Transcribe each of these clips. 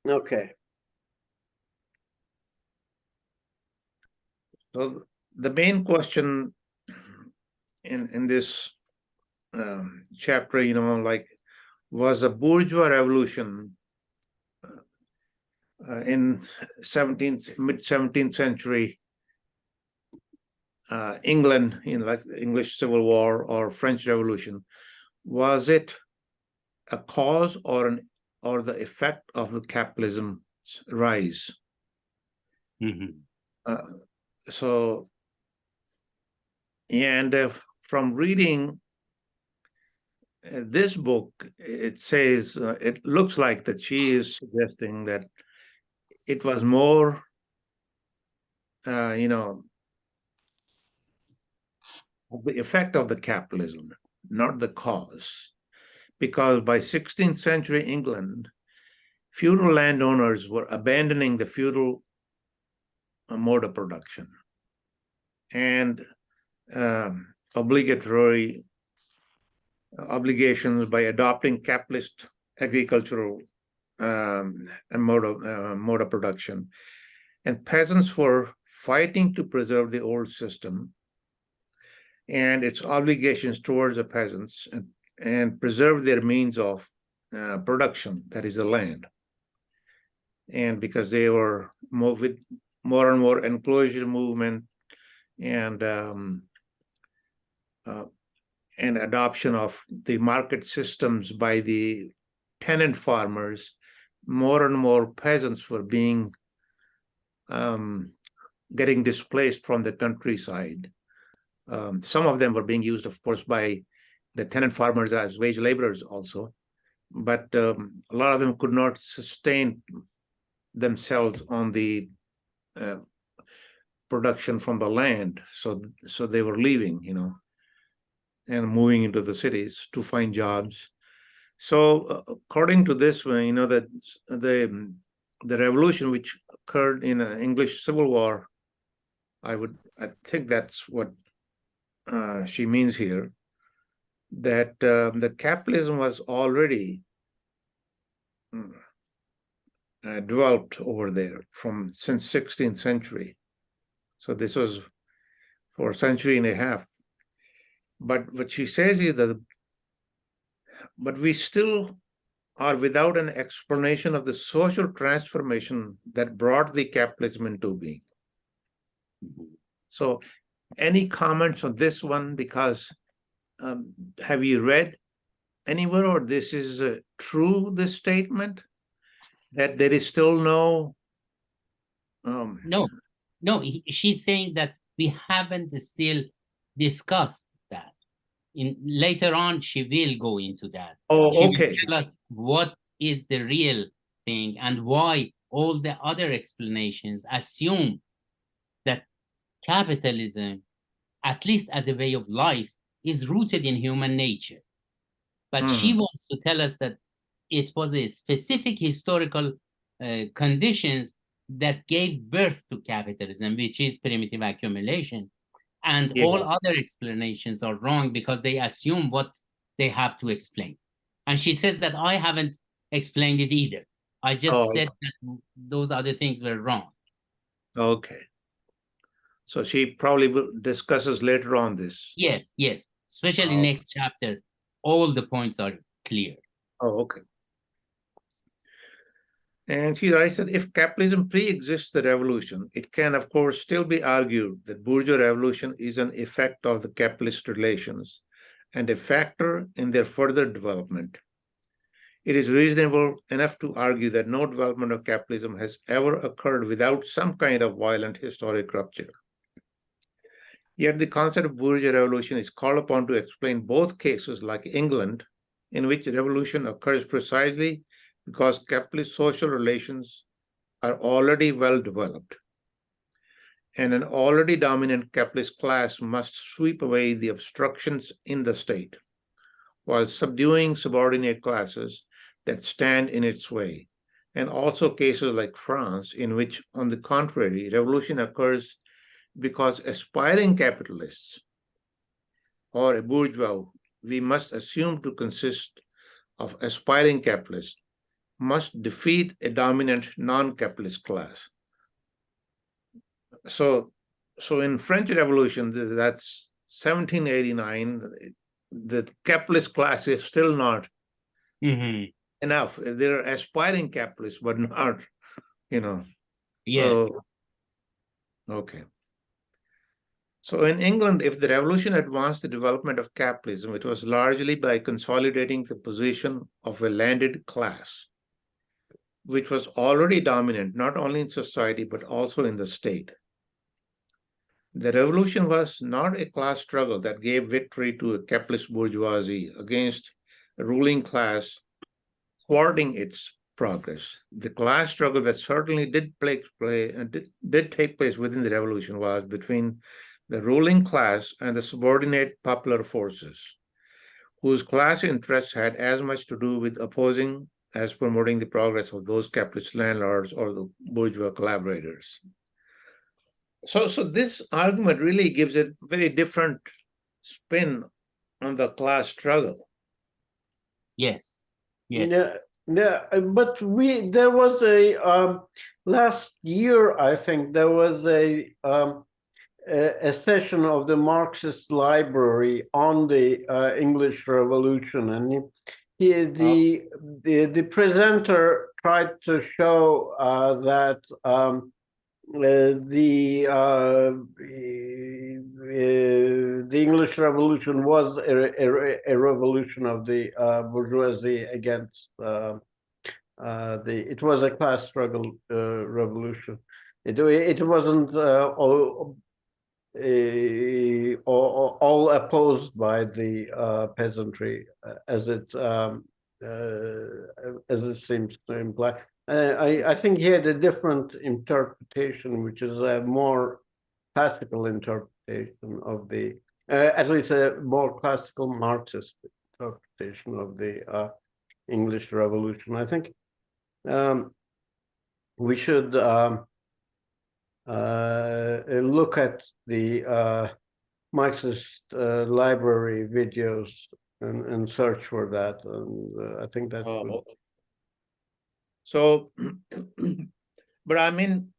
Okay. So the main question in this chapter, like, was a bourgeois revolution in mid-17th century England, like the English Civil War or French Revolution, was it a cause or the effect of the capitalism's rise? So, and from reading this book, it says, it looks like that she is suggesting that it was more, the effect of the capitalism, not the cause. Because by 16th century England, feudal landowners were abandoning the feudal mode of production and obligatory obligations by adopting capitalist agricultural mode of production. And peasants were fighting to preserve the old system and its obligations towards the peasants and preserve their means of production, that is the land. And because they were with more and more enclosure movement and adoption of the market systems by the tenant farmers, more and more peasants were being getting displaced from the countryside. Some of them were being used, of course, by the tenant farmers as wage laborers also, but a lot of them could not sustain themselves on the production from the land, so they were leaving, and moving into the cities to find jobs. So according to this one, that the revolution which occurred in the English Civil War, I think that's what she means here, that the capitalism was already developed over there since 16th century. So this was for a century and a half. But what she says is that, but we still are without an explanation of the social transformation that brought the capitalism into being. So any comments on this one? Because have you read anywhere, or this is true, this statement, that there is still no... No, she's saying that we haven't still discussed that. Later on, she will go into that. Oh, she okay. will tell us what is the real thing and why all the other explanations assume that capitalism, at least as a way of life, is rooted in human nature. But she wants to tell us that it was a specific historical conditions that gave birth to capitalism, which is primitive accumulation. And all other explanations are wrong because they assume what they have to explain. And she says that I haven't explained it either. I just said that those other things were wrong. Okay. So she probably discusses later on this. Yes. Especially next chapter, all the points are clear. Oh, okay. And she writes that if capitalism pre-exists the revolution, it can, of course, still be argued that bourgeois revolution is an effect of the capitalist relations and a factor in their further development. It is reasonable enough to argue that no development of capitalism has ever occurred without some kind of violent historic rupture. Yet the concept of bourgeois revolution is called upon to explain both cases, like England, in which revolution occurs precisely because capitalist social relations are already well developed, and an already dominant capitalist class must sweep away the obstructions in the state, while subduing subordinate classes that stand in its way, and also cases like France, in which, on the contrary, revolution occurs because aspiring capitalists or a bourgeois we must assume to consist of aspiring capitalists must defeat a dominant non-capitalist class. So in French Revolution, that's 1789, the capitalist class is still not enough. They're aspiring capitalists, but not, Yes. So, okay. So in England, if the revolution advanced the development of capitalism, it was largely by consolidating the position of a landed class, which was already dominant, not only in society, but also in the state. The revolution was not a class struggle that gave victory to a capitalist bourgeoisie against a ruling class thwarting its progress. The class struggle that certainly did take place within the revolution was between the ruling class and the subordinate popular forces, whose class interests had as much to do with opposing as promoting the progress of those capitalist landlords or the bourgeois collaborators. So this argument really gives a very different spin on the class struggle. Yes. Yeah, but there was a last year, I think there was a session of the Marxist Library on the English Revolution, and the presenter tried to show that the English Revolution was a revolution of the bourgeoisie against it was a class struggle revolution. It wasn't all opposed by the peasantry as it seems to imply. I think he had a different interpretation, which is a more classical interpretation of the, at least a more classical Marxist interpretation of the English Revolution. I think we should look at the Marxist library videos and search for that, and I think that's good. So, but I mean,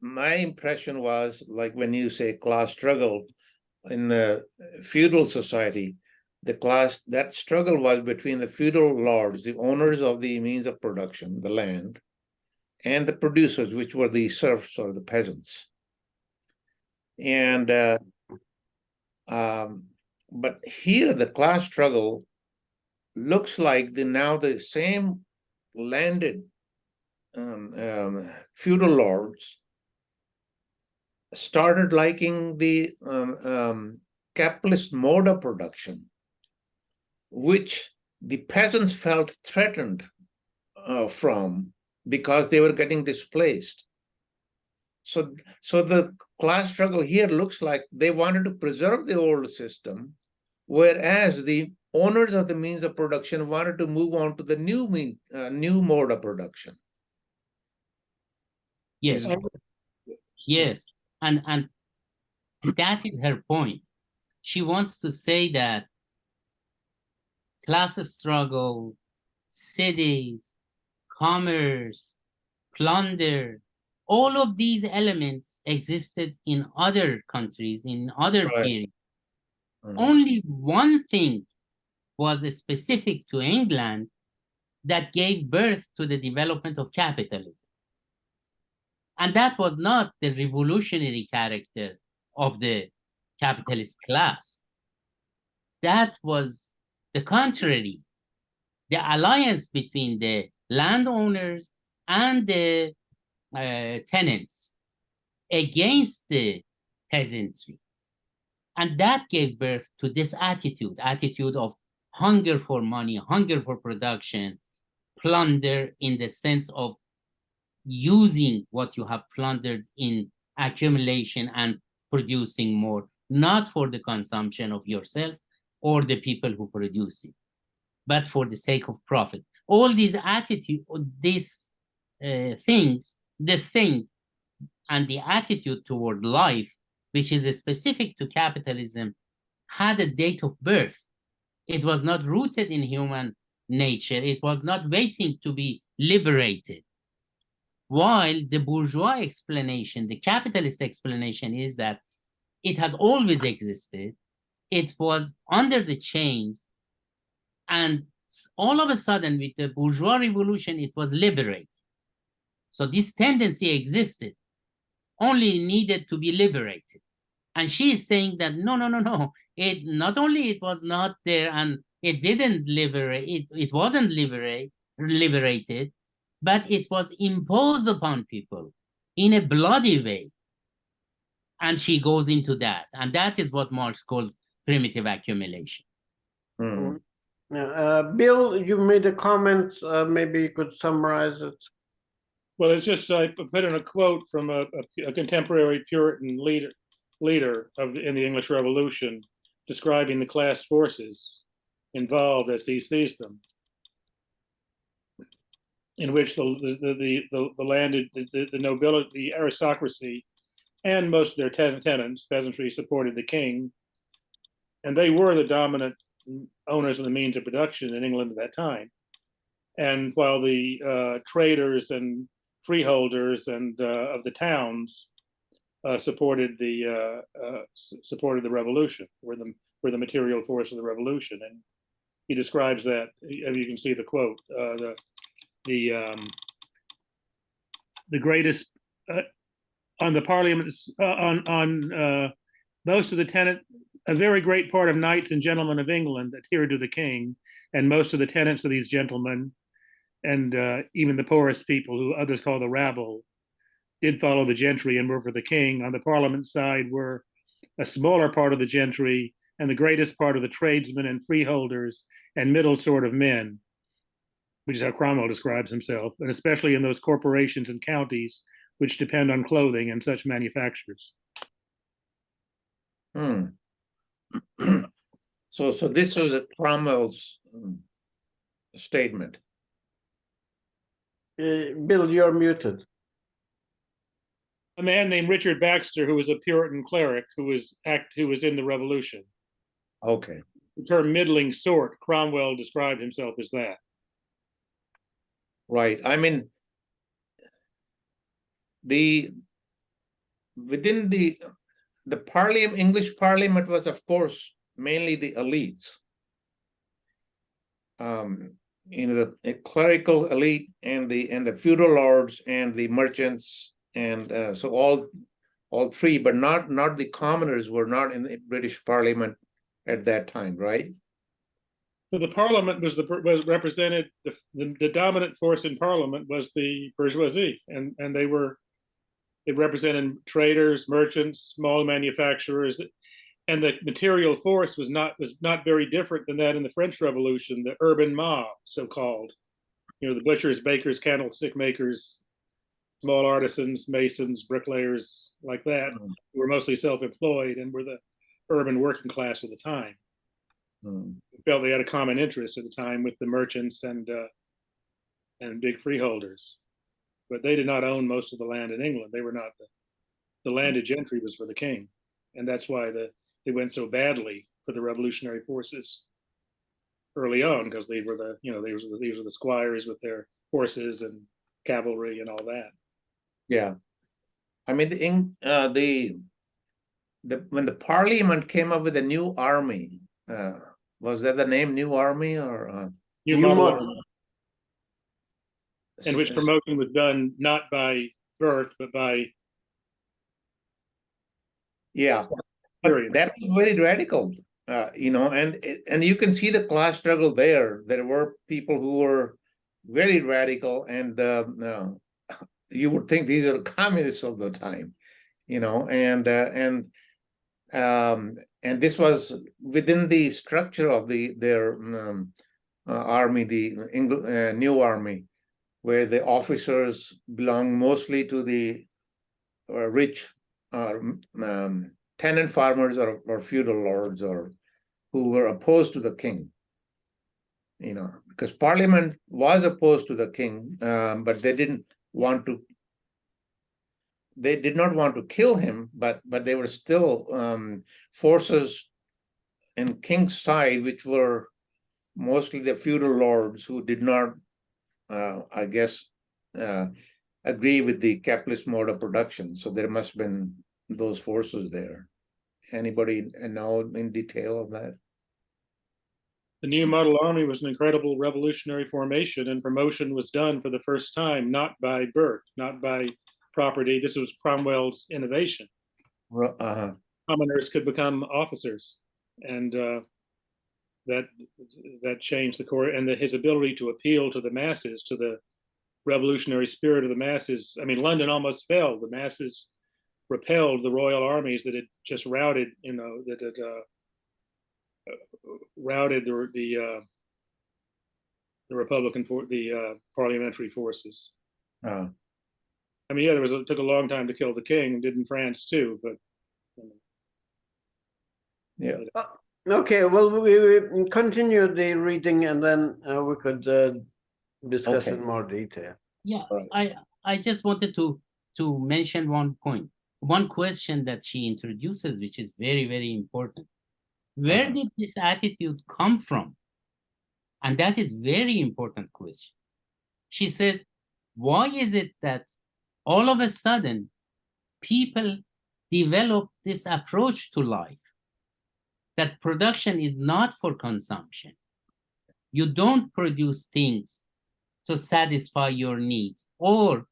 my impression was like when you say class struggle in the feudal society, that struggle was between the feudal lords, the owners of the means of production, the land, and the producers, which were the serfs or the peasants. And but here the class struggle looks like now the same landed feudal lords started liking the capitalist mode of production, which the peasants felt threatened from because they were getting displaced. So the class struggle here looks like they wanted to preserve the old system, whereas the owners of the means of production wanted to move on to the new mode of production. Yes. Yes. And that is her point. She wants to say that class struggle, cities, commerce, plunder, all of these elements existed in other countries, in other periods. Only one thing was specific to England that gave birth to the development of capitalism. And that was not the revolutionary character of the capitalist class. That was the contrary. The alliance between the landowners and the tenants against the peasantry. And that gave birth to this attitude of hunger for money, hunger for production, plunder in the sense of using what you have plundered in accumulation and producing more, not for the consumption of yourself or the people who produce it, but for the sake of profit. All these attitudes, these things, the thing and the attitude toward life, which is specific to capitalism, had a date of birth. It was not rooted in human nature. It was not waiting to be liberated. While the bourgeois explanation, the capitalist explanation, is that it has always existed. It was under the chains, and all of a sudden, with the bourgeois revolution, it was liberated. So this tendency existed, only needed to be liberated. And she is saying that no. It not only it was not there and it didn't liberate, it wasn't liberated, but it was imposed upon people in a bloody way. And she goes into that. And that is what Marx calls primitive accumulation. Hmm. Bill, you made a comment. Maybe you could summarize it. Well, it's just I put in a quote from a contemporary Puritan leader in the English Revolution, describing the class forces involved as he sees them, in which the landed, the nobility, the aristocracy, and most of their tenants, peasantry, supported the king, and they were the dominant owners of the means of production in England at that time. And while the traders and freeholders and of the towns supported the revolution, were the material force of the revolution. And he describes that, as you can see the quote, the greatest on the parliaments on most of the tenant, a very great part of knights and gentlemen of England adhered to the king, and most of the tenants of these gentlemen, and even the poorest people, who others call the rabble, did follow the gentry and were for the king. On the parliament side were a smaller part of the gentry and the greatest part of the tradesmen and freeholders and middle sort of men, which is how Cromwell describes himself, and especially in those corporations and counties which depend on clothing and such manufactures. Hmm. So this was a Cromwell's statement. Bill, you're muted. A man named Richard Baxter, who was a Puritan cleric, who was in the Revolution. Okay. The term middling sort, Cromwell described himself as that. Right. I mean, within the parliament, English parliament was, of course, mainly the elites. The clerical elite and the feudal lords and the merchants, and so all three, but not the commoners were not in the British Parliament at that time, right? So the Parliament was represented, the dominant force in Parliament was the bourgeoisie, and it represented traders, merchants, small manufacturers, and the material force was not very different than that in the French Revolution, the urban mob, so-called. The butchers, bakers, candlestick makers, small artisans, masons, bricklayers, like that, who were mostly self-employed and were the urban working class of the time. Felt they had a common interest at the time with the merchants and big freeholders, but they did not own most of the land in England. They were not the landed gentry was for the king, and that's why they went so badly for the revolutionary forces early on, because these were the squires with their horses and cavalry and all that. Yeah, I mean when the Parliament came up with a new army. Was that the name, New Army, or New Model Army? In which promotion was done not by birth, but by that was very radical, and you can see the class struggle there. There were people who were very radical, and you would think these are communists all the time, and this was within the structure of their army, the New Army, where the officers belong mostly to the rich tenant farmers or feudal lords, or who were opposed to the king. Because Parliament was opposed to the king, but they did not want to kill him, but they were still forces in king's side which were mostly the feudal lords who did not, I guess, agree with the capitalist mode of production. So there must have been those forces there. Anybody know in detail of that? The new model army was an incredible revolutionary formation, and promotion was done for the first time, not by birth, not by property. This was Cromwell's innovation. Commoners could become officers, and that changed the core, and his ability to appeal to the masses, to the revolutionary spirit of the masses. I mean, London almost fell. The masses repelled the royal armies that had just routed, that had routed the Republican parliamentary forces. I mean, yeah, it took a long time to kill the king, and did in France too, but. Yeah. Okay, well, we continue the reading, and then we could discuss in more detail. Yeah, Right. I just wanted to mention one point, one question that she introduces, which is very, very important. Where did this attitude come from? And that is very important question. She says, why is it that all of a sudden people develop this approach to life, that production is not for consumption? You don't produce things to satisfy your needs, or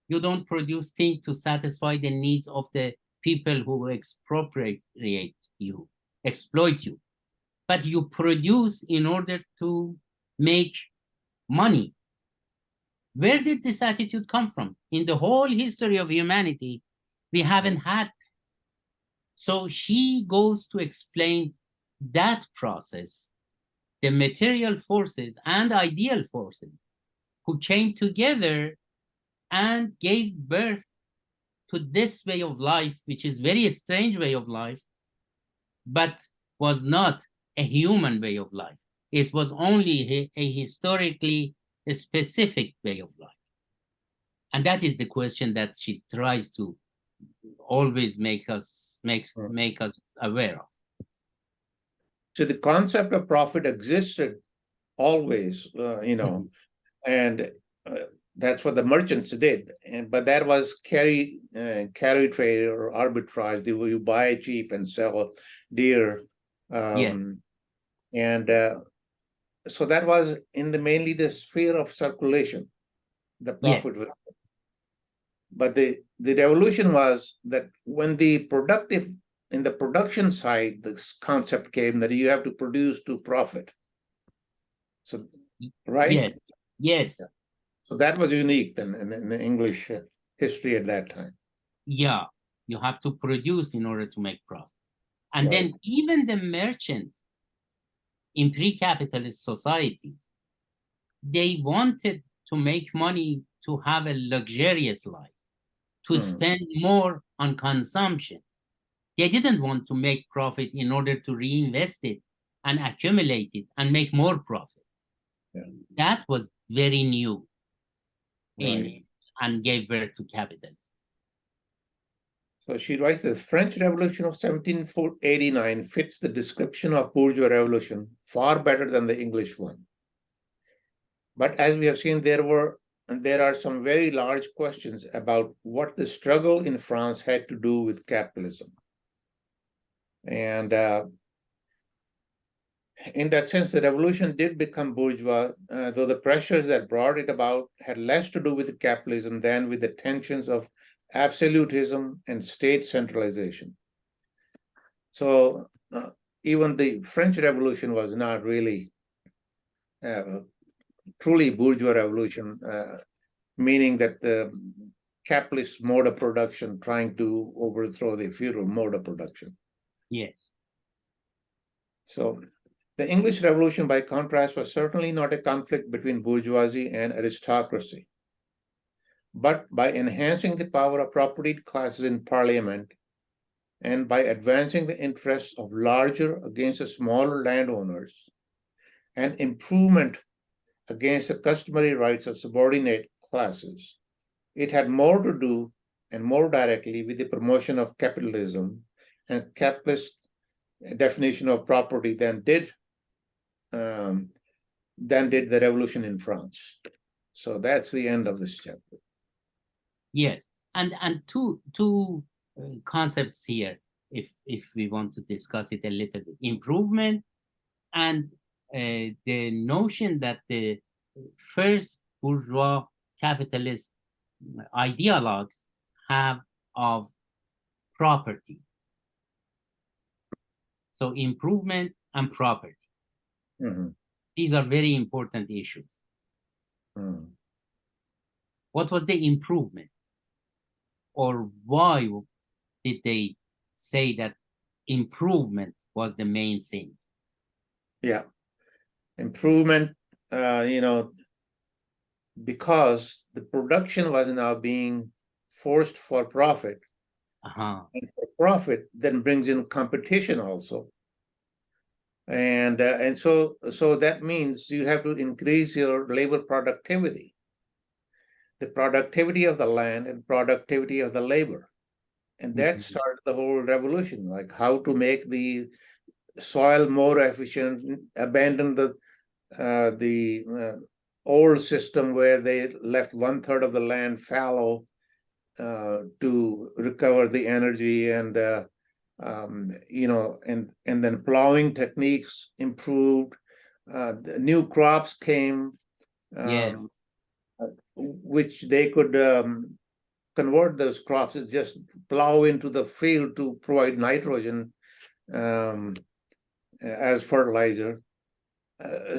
you don't produce things to satisfy the needs of the people who expropriate you, exploit you, but you produce in order to make money. Where did this attitude come from? In the whole history of humanity, we haven't had. So she goes to explain that process, the material forces and ideal forces who came together and gave birth to this way of life, which is very strange way of life, but was not a human way of life. It was only a historically specific way of life. And that is the question that she tries to always make us aware of. So the concept of profit existed always, and that's what the merchants did. But that was carry trade or arbitrage. You buy cheap and sell dear. Yes. And so that was mainly the sphere of circulation. The profit Yes. was. But the revolution was that when in the production side, this concept came that you have to produce to profit. So, right? Yes. Yes. Yeah. So that was unique then in the English history at that time. Yeah, you have to produce in order to make profit. And Right. then even the merchant in pre-capitalist societies, they wanted to make money to have a luxurious life, to spend more on consumption. They didn't want to make profit in order to reinvest it and accumulate it and make more profit. Yeah. That was very new Right. and gave birth to capitalism. So she writes, the French Revolution of 1789 fits the description of bourgeois revolution far better than the English one. But as we have seen, there are some very large questions about what the struggle in France had to do with capitalism. And in that sense, the revolution did become bourgeois, though the pressures that brought it about had less to do with capitalism than with the tensions of absolutism and state centralization. So even the French Revolution was not really truly bourgeois revolution, meaning that the capitalist mode of production trying to overthrow the feudal mode of production. Yes. So the English Revolution, by contrast, was certainly not a conflict between bourgeoisie and aristocracy. But by enhancing the power of propertied classes in parliament and by advancing the interests of larger against the smaller landowners and improvement against the customary rights of subordinate classes, it had more to do and more directly with the promotion of capitalism and capitalist definition of property than did than did the revolution in France. So that's the end of this chapter. Yes, and two concepts here, if we want to discuss it a little bit: improvement and the notion that the first bourgeois capitalist ideologues have of property. So improvement and property. Mhm. These are very important issues. Mhm. What was the improvement? Or why did they say that improvement was the main thing? Yeah, improvement, because the production was now being forced for profit, Uh-huh. and for profit then brings in competition also. And so that means you have to increase your labor productivity, the productivity of the land and productivity of the labor. And that Mhm. started the whole revolution, like how to make the soil more efficient, abandon the old system where they left 1/3 of the land fallow to recover the energy, and and then plowing techniques improved. The new crops came, Yeah. which they could convert those crops, just plow into the field to provide nitrogen as fertilizer.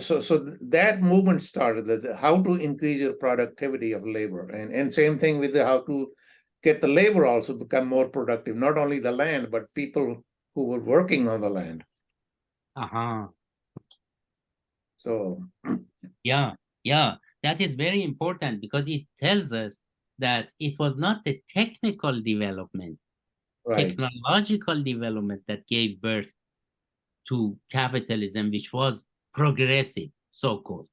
So that movement started, how to increase your productivity of labor, and same thing with how to get the labor also become more productive, not only the land, but people who were working on the land. Uh-huh. So Yeah, that is very important because it tells us that it was not the technical development, right. technological development that gave birth to capitalism, which was progressive, so-called.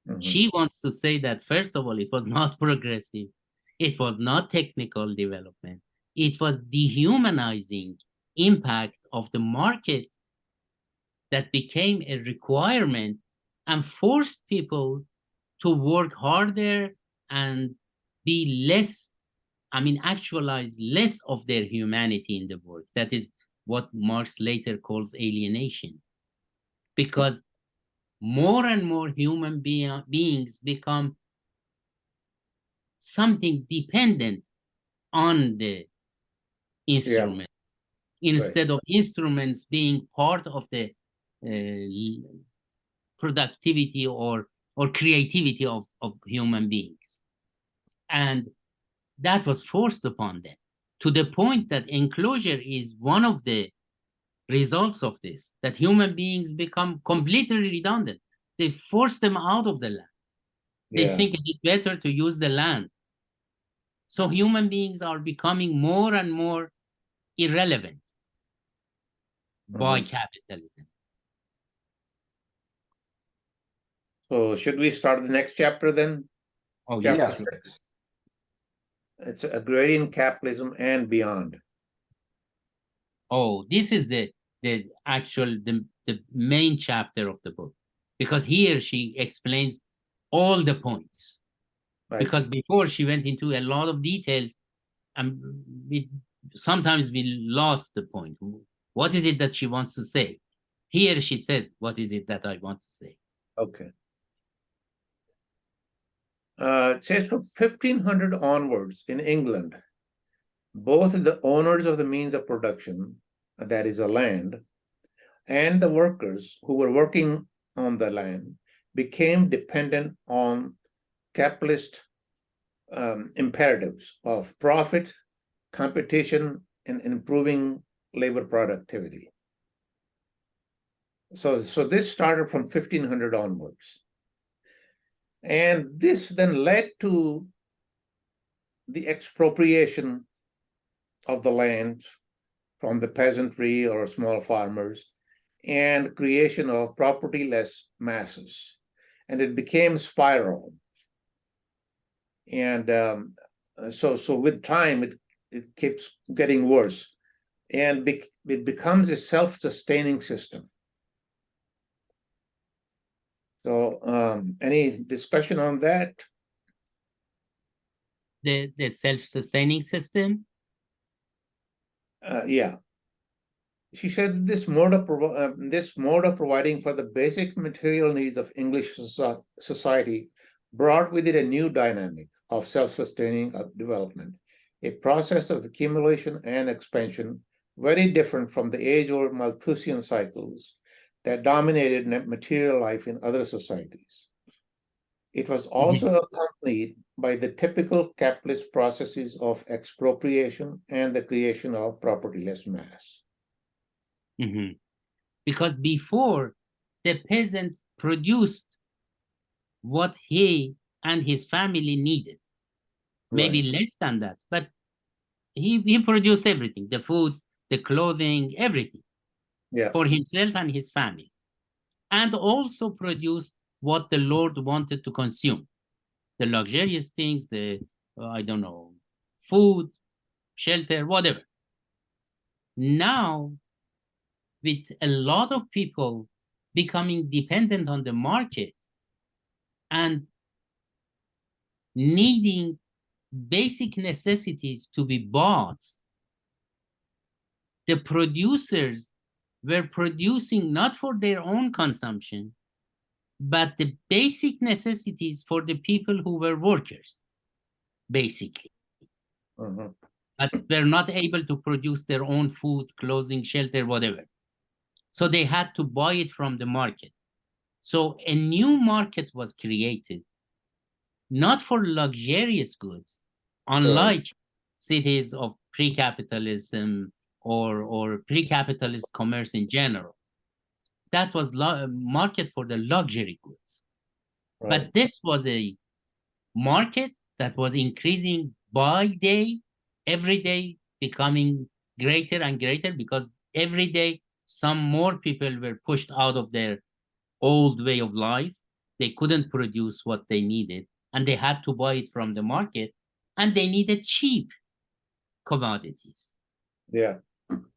Mhm. She wants to say that, first of all, it was not progressive. It was not technical development. It was dehumanizing impact of the market that became a requirement and forced people to work harder and be less, actualize less of their humanity in the work. That is what Marx later calls alienation. Because more and more human beings become something dependent on the instrument, instead of instruments being part of the productivity or creativity of human beings. And that was forced upon them, to the point that enclosure is one of the results of this, that human beings become completely redundant. They force them out of the land. They think it is better to use the land. So human beings are becoming more and more irrelevant by capitalism. So should we start the next chapter then? Oh, Chapter yes. 6. It's agrarian capitalism and beyond. Oh, this is the main chapter of the book, because here she explains all the points. Because before she went into a lot of details, and sometimes we lost the point. What is it that she wants to say? Here she says, what is it that I want to say? Okay. It says from 1500 onwards in England, both the owners of the means of production, that is the land, and the workers who were working on the land became dependent on capitalist imperatives of profit, competition, and improving labor productivity. So this started from 1500 onwards. And this then led to the expropriation of the land from the peasantry or small farmers, and creation of propertyless masses. And it became spiral. And so with time, it keeps getting worse. And it becomes a self-sustaining system. So, any discussion on that? The self-sustaining system. Yeah. She said this mode of providing for the basic material needs of English society brought with it a new dynamic of self-sustaining development, a process of accumulation and expansion very different from the age-old Malthusian cycles that dominated material life in other societies. It was also accompanied by the typical capitalist processes of expropriation and the creation of propertyless mass. Because before, the peasant produced what he and his family needed, maybe less than that, but he produced everything, the food, the clothing, everything, for himself and his family, and also produced what the Lord wanted to consume, the luxurious things, the, I don't know, food, shelter, whatever. Now, with a lot of people becoming dependent on the market and needing basic necessities to be bought, the producers were producing not for their own consumption, but the basic necessities for the people who were workers, basically. But were not able to produce their own food, clothing, shelter, whatever. So they had to buy it from the market. So a new market was created, not for luxurious goods, unlike cities of pre-capitalism or pre-capitalist commerce in general. That was a market for the luxury goods. But this was a market that was increasing by day, every day becoming greater and greater, because every day some more people were pushed out of their old way of life. They couldn't produce what they needed, and they had to buy it from the market, and they needed cheap commodities.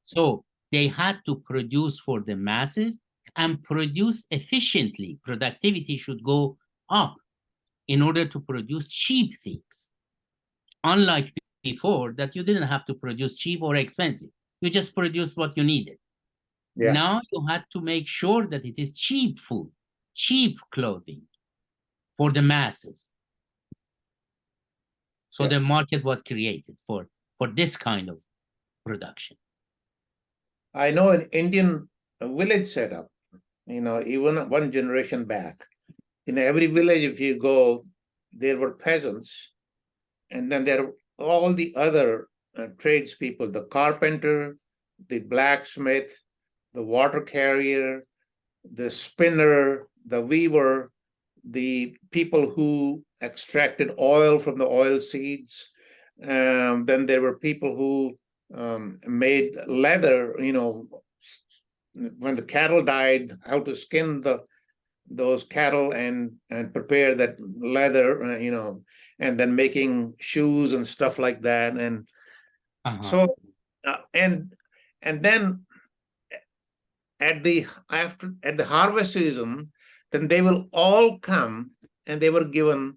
So they had to produce for the masses and produce efficiently. Productivity should go up in order to produce cheap things. Unlike before, that you didn't have to produce cheap or expensive. You just produced what you needed. Now you had to make sure that it is cheap food, cheap clothing for the masses. So the market was created for this kind of production. I know an Indian village setup, even one generation back. In every village, if you go, there were peasants, and then there were all the other tradespeople, the carpenter, the blacksmith, the water carrier, the spinner, the weaver, the people who extracted oil from the oil seeds. Then there were people who made leather, when the cattle died, how to skin those cattle and prepare that leather, and then making shoes and stuff like that. And so, and then at the harvest season, then they will all come and they were given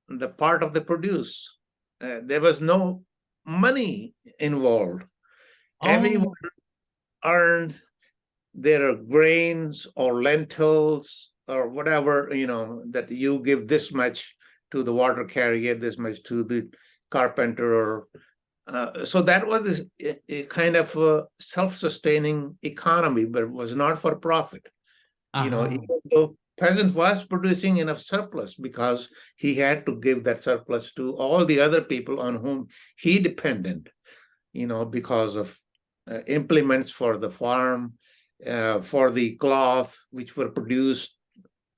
the part of the produce. There was no money involved. Everyone earned their grains or lentils or whatever, that you give this much to the water carrier, this much to the carpenter, or so that was a kind of a self-sustaining economy, but it was not for profit. Even though peasant was producing enough surplus, because he had to give that surplus to all the other people on whom he depended, because of implements for the farm, for the cloth which were produced.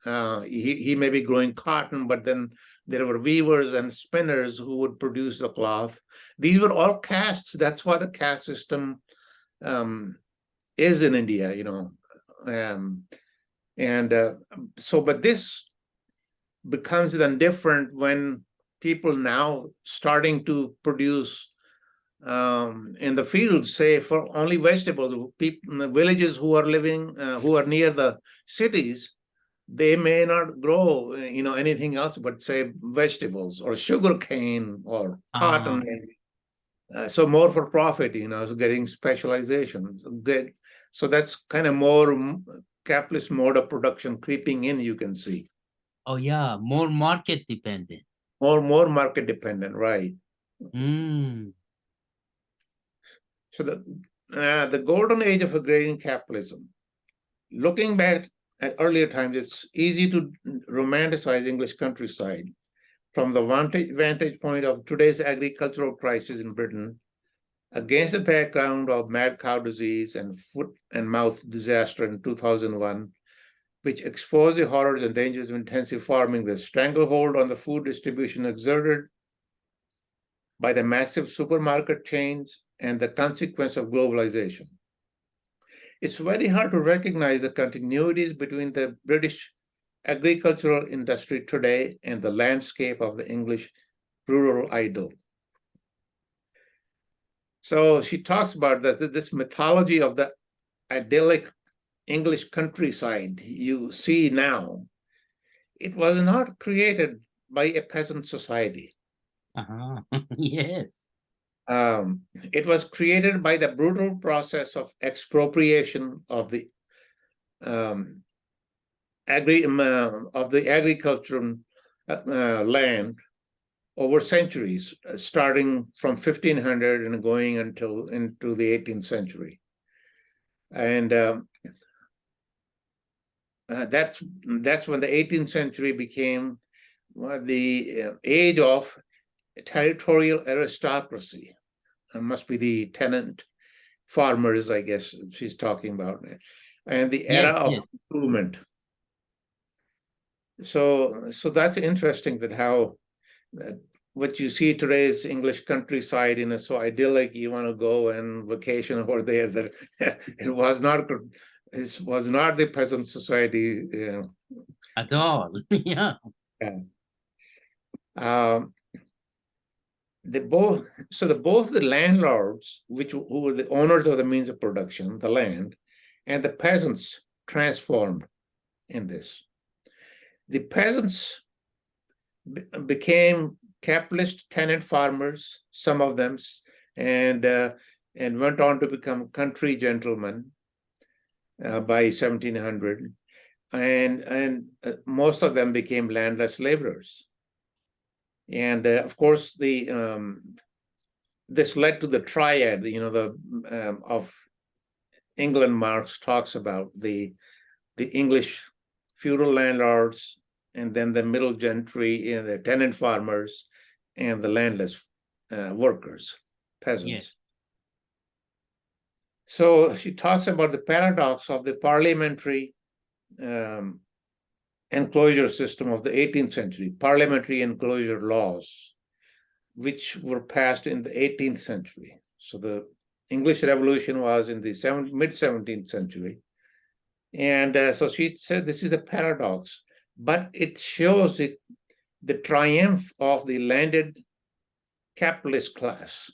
He may be growing cotton, but then there were weavers and spinners who would produce the cloth. These were all castes. That's why the caste system is in India, but this becomes then different when people now starting to produce in the fields, say, for only vegetables. People in the villages who are living, who are near the cities, they may not grow, anything else but say vegetables or sugar cane or cotton. So more for profit, so getting specializations. Good. So that's kind of more capitalist mode of production creeping in, you can see. Oh yeah, more market dependent. More market dependent, right? So the golden age of agrarian capitalism. Looking back at earlier times, it's easy to romanticize English countryside from the vantage point of today's agricultural crisis in Britain, against the background of mad cow disease and foot and mouth disaster in 2001, which exposed the horrors and dangers of intensive farming, the stranglehold on the food distribution exerted by the massive supermarket chains, and the consequence of globalization. It's very hard to recognize the continuities between the British agricultural industry today and the landscape of the English rural idyll. So she talks about that this mythology of the idyllic English countryside you see now, it was not created by a peasant society. Yes. It was created by the brutal process of expropriation of the agricultural land over centuries, starting from 1500 and going into the 18th century. And that's when the 18th century became the age of territorial aristocracy. It must be the tenant farmers, I guess she's talking about, and the era of improvement. So that's interesting that how what you see today's English countryside so idyllic, you want to go and vacation over there, that it was not the peasant society at all. Yeah. Both the landlords, who were the owners of the means of production, the land, and the peasants transformed in this. The peasants became capitalist tenant farmers, some of them, and went on to become country gentlemen by 1700, and most of them became landless laborers. And of course, this led to the triad, of England. Marx talks about the English feudal landlords, and then the middle gentry, the tenant farmers, and the landless workers, peasants. Yeah. So she talks about the paradox of the parliamentary enclosure system of the 18th century, parliamentary enclosure laws, which were passed in the 18th century. So the English Revolution was in the mid-17th century. And so she said this is a paradox, but it shows the triumph of the landed capitalist class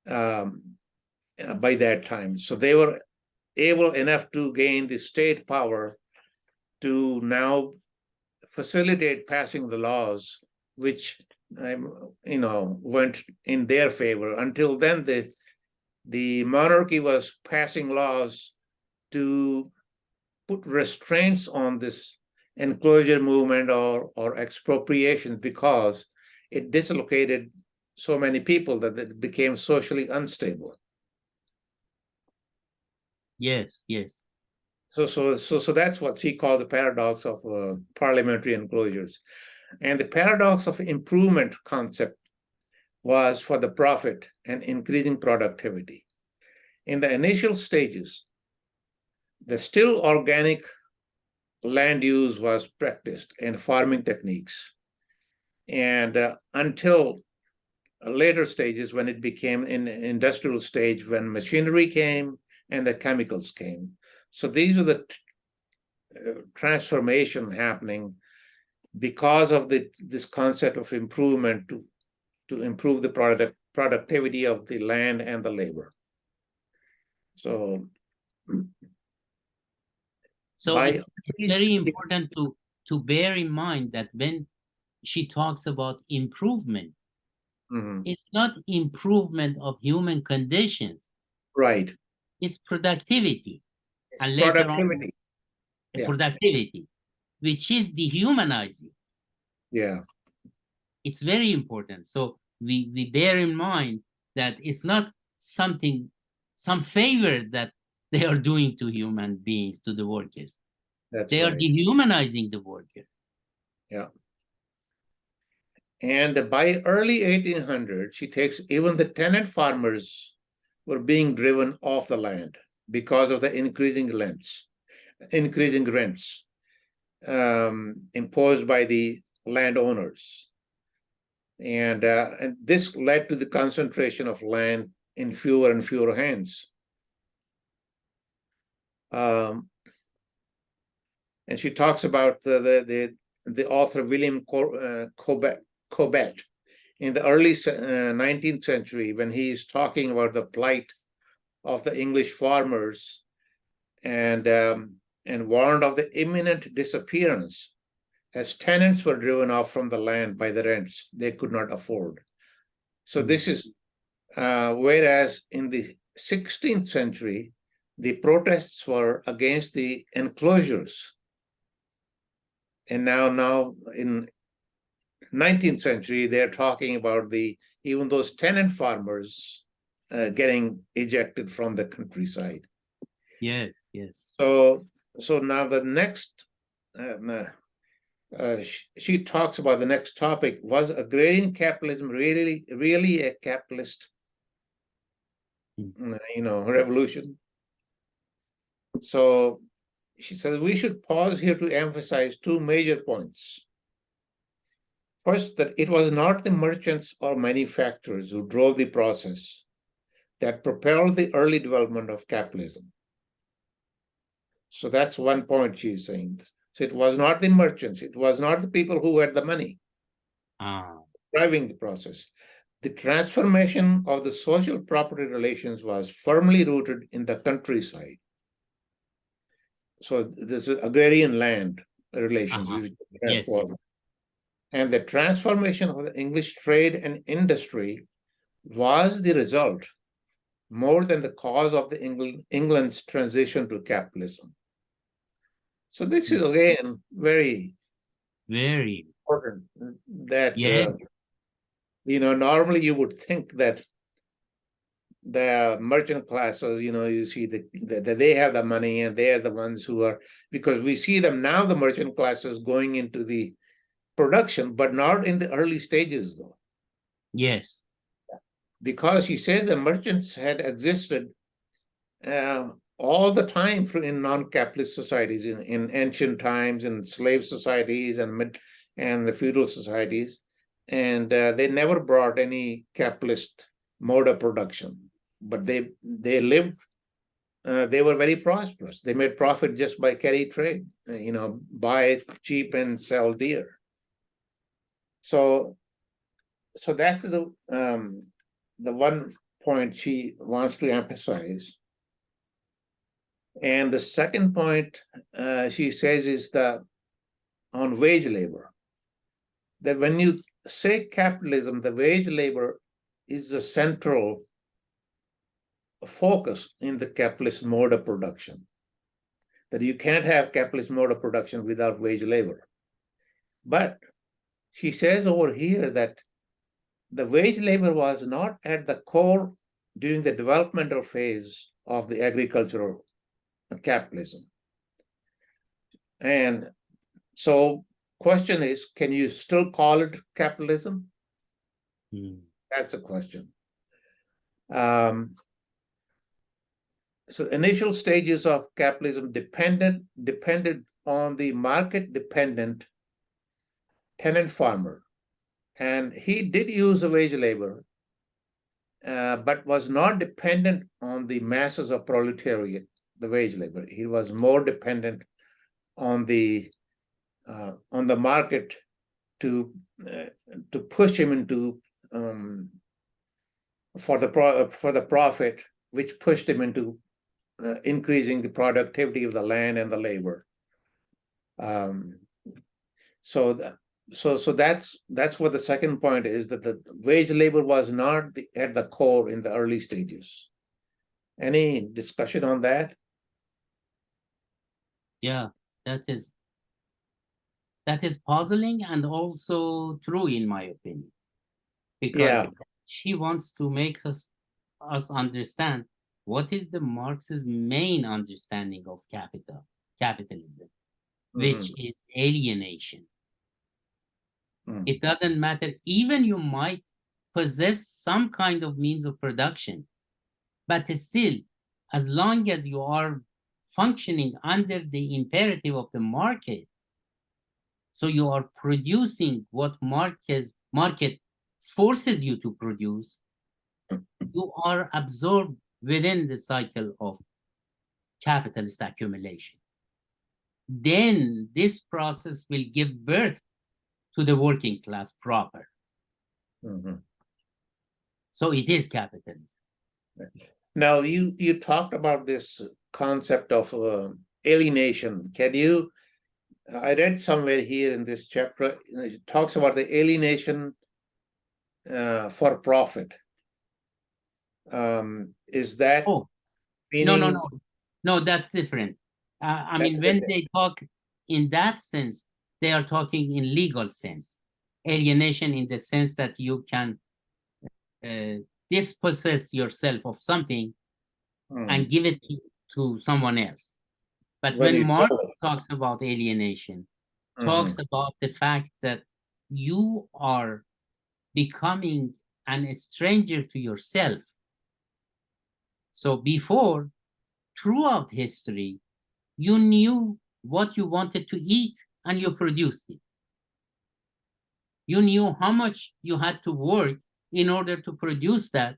by that time. So they were able enough to gain the state power to now facilitate passing the laws, which went in their favor. Until then, the monarchy was passing laws to put restraints on this enclosure movement or expropriation, because it dislocated so many people that it became socially unstable. Yes, yes. So that's what she called the paradox of parliamentary enclosures. And the paradox of improvement concept was for the profit and increasing productivity. In the initial stages, the still organic land use was practiced and farming techniques. And until later stages, when it became an industrial stage, when machinery came and the chemicals came. So these are the transformation happening because of this concept of improvement to improve the productivity of the land and the labor. So So By it's very important to bear in mind that when she talks about improvement, Mhm. it's not improvement of human conditions, Right. it's productivity. It's And later on, productivity. Yeah. productivity, which is dehumanizing. Yeah. It's very important. So we bear in mind that it's not something, some favor that they are doing to human beings, to the workers. That's They are right. dehumanizing the worker. Yeah. And by early 1800, she takes even the tenant farmers were being driven off the land because of the increasing rents imposed by the landowners. And this led to the concentration of land in fewer and fewer hands. And she talks about the author William Cobbett in the early 19th century, when he is talking about the plight of the English farmers and warned of the imminent disappearance as tenants were driven off from the land by the rents they could not afford. So this is whereas in the 16th century, the protests were against the enclosures. And now in 19th century, they're talking about even those tenant farmers getting ejected from the countryside. Yes, yes. So now the next, she talks about the next topic. Was agrarian capitalism really a capitalist, revolution? So she says we should pause here to emphasize two major points. First, that it was not the merchants or manufacturers who drove the process that propelled the early development of capitalism. So that's one point she's saying. So it was not the merchants, it was not the people who had the money driving the process. The transformation of the social property relations was firmly rooted in the countryside. So this is agrarian land relations. Yes. And the transformation of the English trade and industry was the result more than the cause of the England's transition to capitalism. So this is again very important that normally you would think that the merchant classes, you see that they have the money and they are the ones who are, because we see them now, the merchant classes going into the production, but not in the early stages though. Yes. Because he says the merchants had existed all the time in non-capitalist societies, in ancient times, in slave societies and the feudal societies, and they never brought any capitalist mode of production. But they lived. They were very prosperous. They made profit just by carry trade. Buy cheap and sell dear. So that's the one point she wants to emphasize. And the second point she says is on wage labor. That when you say capitalism, the wage labor is the central focus in the capitalist mode of production. That you can't have capitalist mode of production without wage labor. But she says over here that the wage labor was not at the core during the developmental phase of the agricultural capitalism. And so question is, can you still call it capitalism? That's a question. So initial stages of capitalism depended on the market-dependent tenant farmer. And he did use a wage labor, but was not dependent on the masses of proletariat, the wage labor. He was more dependent on the market to push him into for the profit, which pushed him into increasing the productivity of the land and the labor. So that's what the second point is, that the wage labor was not at the core in the early stages. Any discussion on that? Yeah, that is puzzling and also true in my opinion, because Yeah. she wants to make us understand what is the Marxist main understanding of capitalism, which is alienation. It doesn't matter, even you might possess some kind of means of production, but still, as long as you are functioning under the imperative of the market, so you are producing what market forces you to produce, you are absorbed within the cycle of capitalist accumulation. Then this process will give birth to the working class proper. So it is capitalism. Now, you talked about this concept of alienation. Can you, I read somewhere here in this chapter, it talks about the alienation for profit. Is that meaning? No, that's different. I mean, when they talk in that sense, they are talking in legal sense. Alienation in the sense that you can dispossess yourself of something and give it to someone else. But when Marx talks about alienation, talks about the fact that you are becoming a stranger to yourself. So before, throughout history, you knew what you wanted to eat and you produced it. You knew how much you had to work in order to produce that,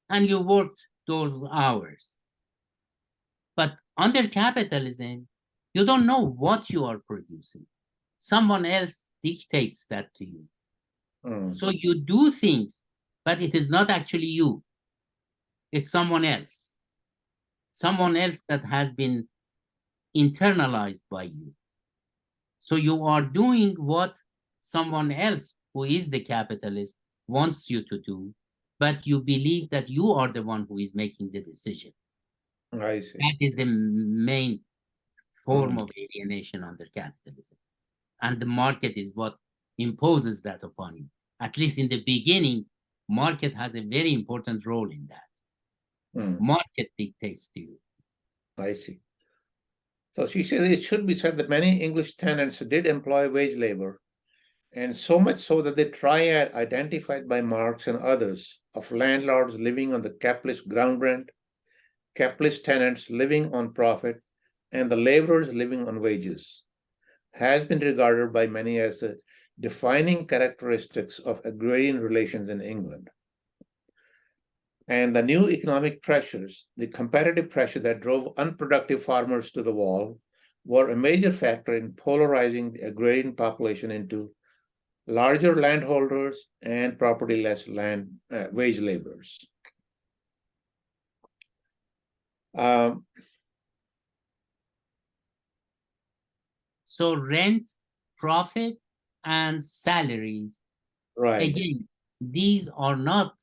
and you worked those hours. But under capitalism, you don't know what you are producing. Someone else dictates that to you. So you do things, but it is not actually you. It's someone else. Someone else that has been internalized by you. So you are doing what someone else who is the capitalist wants you to do, but you believe that you are the one who is making the decision. I see. That is the main form of alienation under capitalism. And the market is what imposes that upon you. At least in the beginning, market has a very important role in that. Market dictates to you. I see. So she says it should be said that many English tenants did employ wage labor, and so much so that the triad identified by Marx and others of landlords living on the capitalist ground rent, capitalist tenants living on profit, and the laborers living on wages has been regarded by many as the defining characteristics of agrarian relations in England. And the new economic pressures, the competitive pressure that drove unproductive farmers to the wall, were a major factor in polarizing the agrarian population into larger landholders and property-less wage laborers. So rent, profit, and salaries. Right. Again, these are not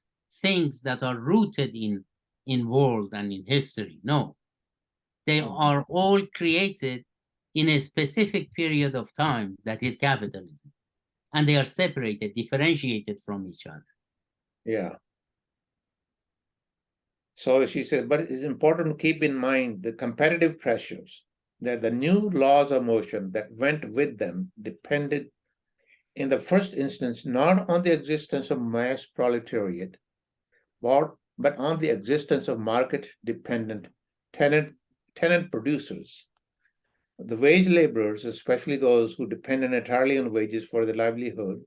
things that are rooted in world and in history. No, they are all created in a specific period of time that is capitalism, and they are separated, differentiated from each other. Yeah. So she said, but it's important to keep in mind the competitive pressures, that the new laws of motion that went with them depended in the first instance not on the existence of mass proletariat, but on the existence of market-dependent tenant producers. The wage laborers, especially those who depended entirely on wages for their livelihood,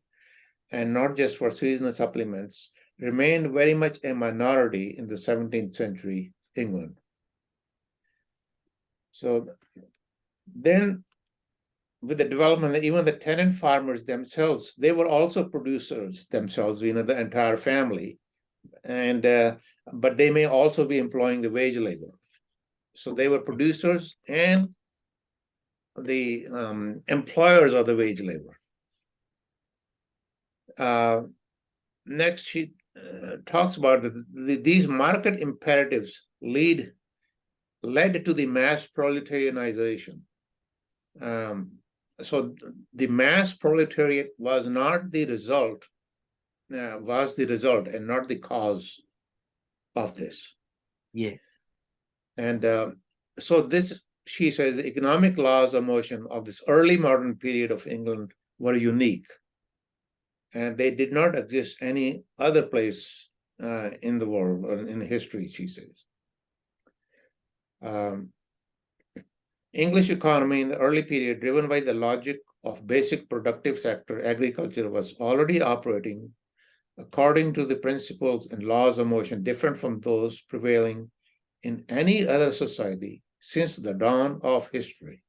and not just for seasonal supplements, remained very much a minority in the 17th century England. So then, with the development, even the tenant farmers themselves, they were also producers themselves, the entire family, and but they may also be employing the wage labor. So they were producers and the employers of the wage labor. Next, she talks about these market imperatives led to the mass proletarianization. So the mass proletariat was the result and not the cause of this. Yes. And so this, she says, the economic laws of motion of this early modern period of England were unique. And they did not exist any other place in the world or in history, she says. English economy in the early period, driven by the logic of basic productive sector, agriculture, was already operating according to the principles and laws of motion different from those prevailing in any other society since the dawn of history.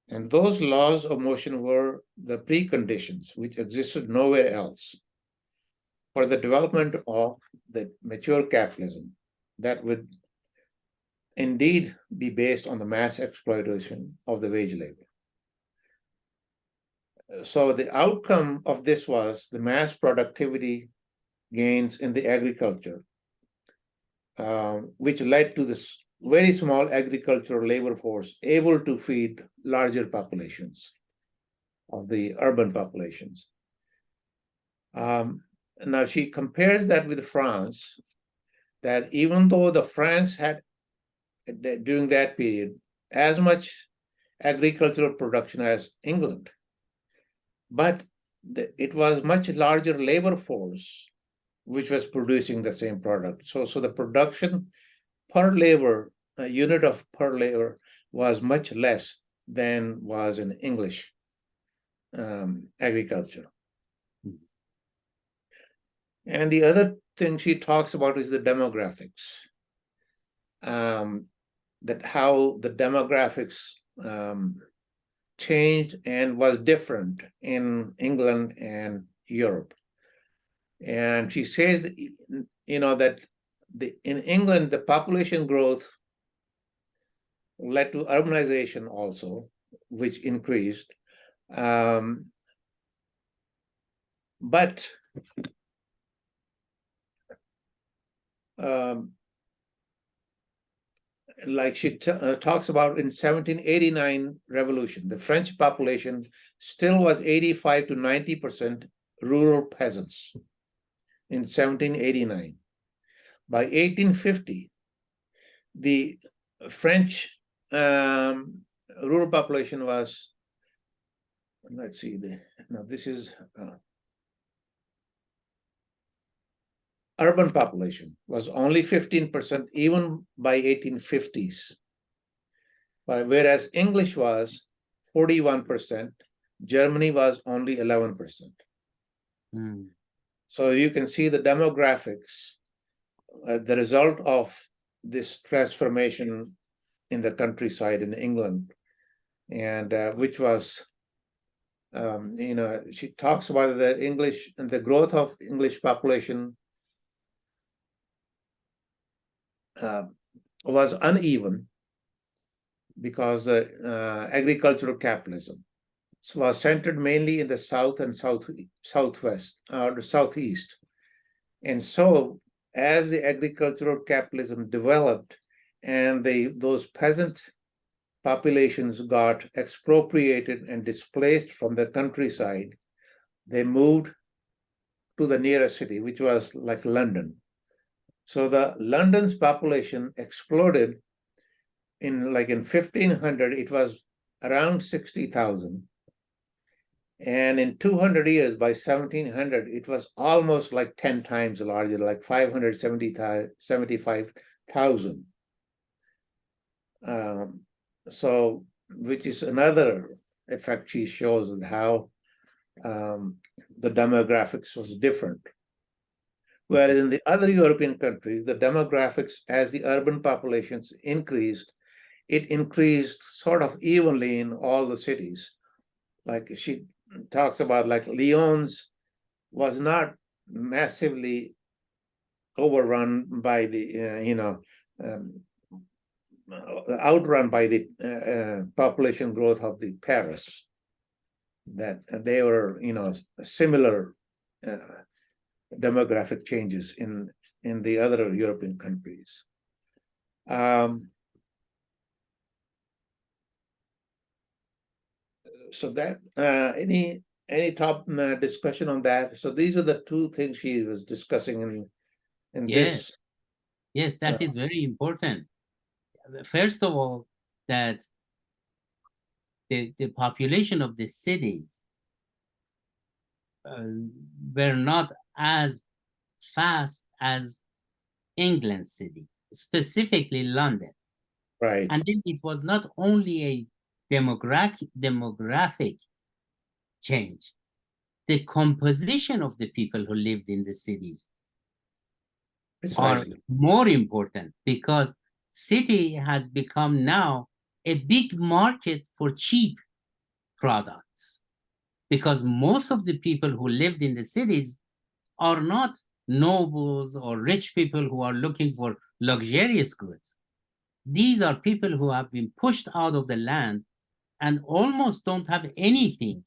And those laws of motion were the preconditions which existed nowhere else for the development of the mature capitalism that would indeed be based on the mass exploitation of the wage labor. So the outcome of this was the mass productivity gains in the agriculture, which led to this very small agricultural labor force able to feed larger populations of the urban populations. Now she compares that with France, that even though the France had during that period as much agricultural production as England, but it was much larger labor force which was producing the same product. So the production per labor, unit of per labor, was much less than was in English agriculture. And the other thing she talks about is the demographics. That how the demographics changed and was different in England and Europe. And she says, that in England, the population growth led to urbanization also, which increased. But like she talks about in 1789 revolution, the French population still was 85 to 90% rural peasants in 1789. By 1850, the French rural population was, let's see, this is urban population was only 15% even by 1850s, whereas English was 41%, Germany was only 11%. So you can see the demographics, the result of this transformation in the countryside in England, and which was, she talks about the English and the growth of English population was uneven because agricultural capitalism was centered mainly in the south and southwest or the southeast. And so as the agricultural capitalism developed and those peasant populations got expropriated and displaced from the countryside, they moved to the nearest city, which was like London. So the London's population exploded in 1500, it was around 60,000. And in 200 years, by 1700, it was almost like 10 times larger, like 575,000. So, which is another effect she shows in how the demographics was different. Whereas in the other European countries, the demographics, as the urban populations increased, it increased sort of evenly in all the cities. Like she talks about, like Lyon's was not massively overrun by the, outrun by the population growth of the Paris. That they were, similar demographic changes in the other European countries. So that any top discussion on that? So these are the two things she was discussing in this. Yes, that is very important. First of all, that the population of the cities were not as fast as England city, specifically London. Right. And then it was not only a demographic change, the composition of the people who lived in the cities are more important, because city has become now a big market for cheap products, because most of the people who lived in the cities are not nobles or rich people who are looking for luxurious goods. These are people who have been pushed out of the land and almost don't have anything.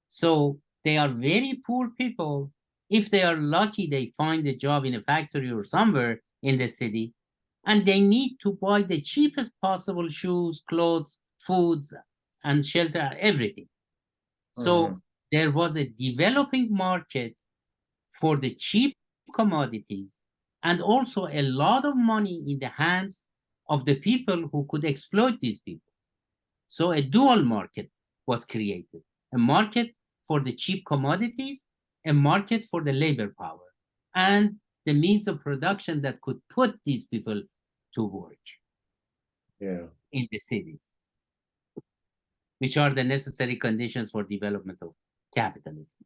So they are very poor people. If they are lucky, they find a job in a factory or somewhere in the city, and they need to buy the cheapest possible shoes, clothes, foods, and shelter, everything. So there was a developing market for the cheap commodities, and also a lot of money in the hands of the people who could exploit these people. So a dual market was created, a market for the cheap commodities, a market for the labor power, and the means of production that could put these people to work in the cities, which are the necessary conditions for development of capitalism.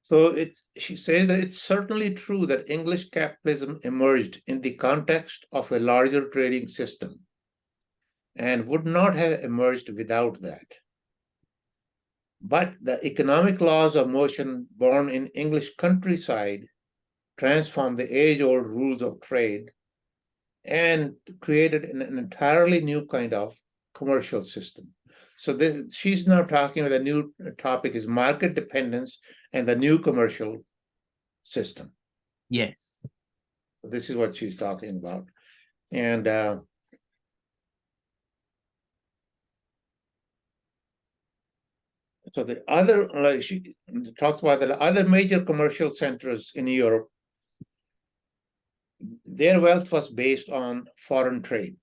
So she says that it's certainly true that English capitalism emerged in the context of a larger trading system and would not have emerged without that. But the economic laws of motion born in English countryside transformed the age-old rules of trade and created an entirely new kind of commercial system. So she's now talking about the new topic is market dependence and the new commercial system. Yes. So this is what she's talking about. And so the other, she talks about the other major commercial centers in Europe, their wealth was based on foreign trade.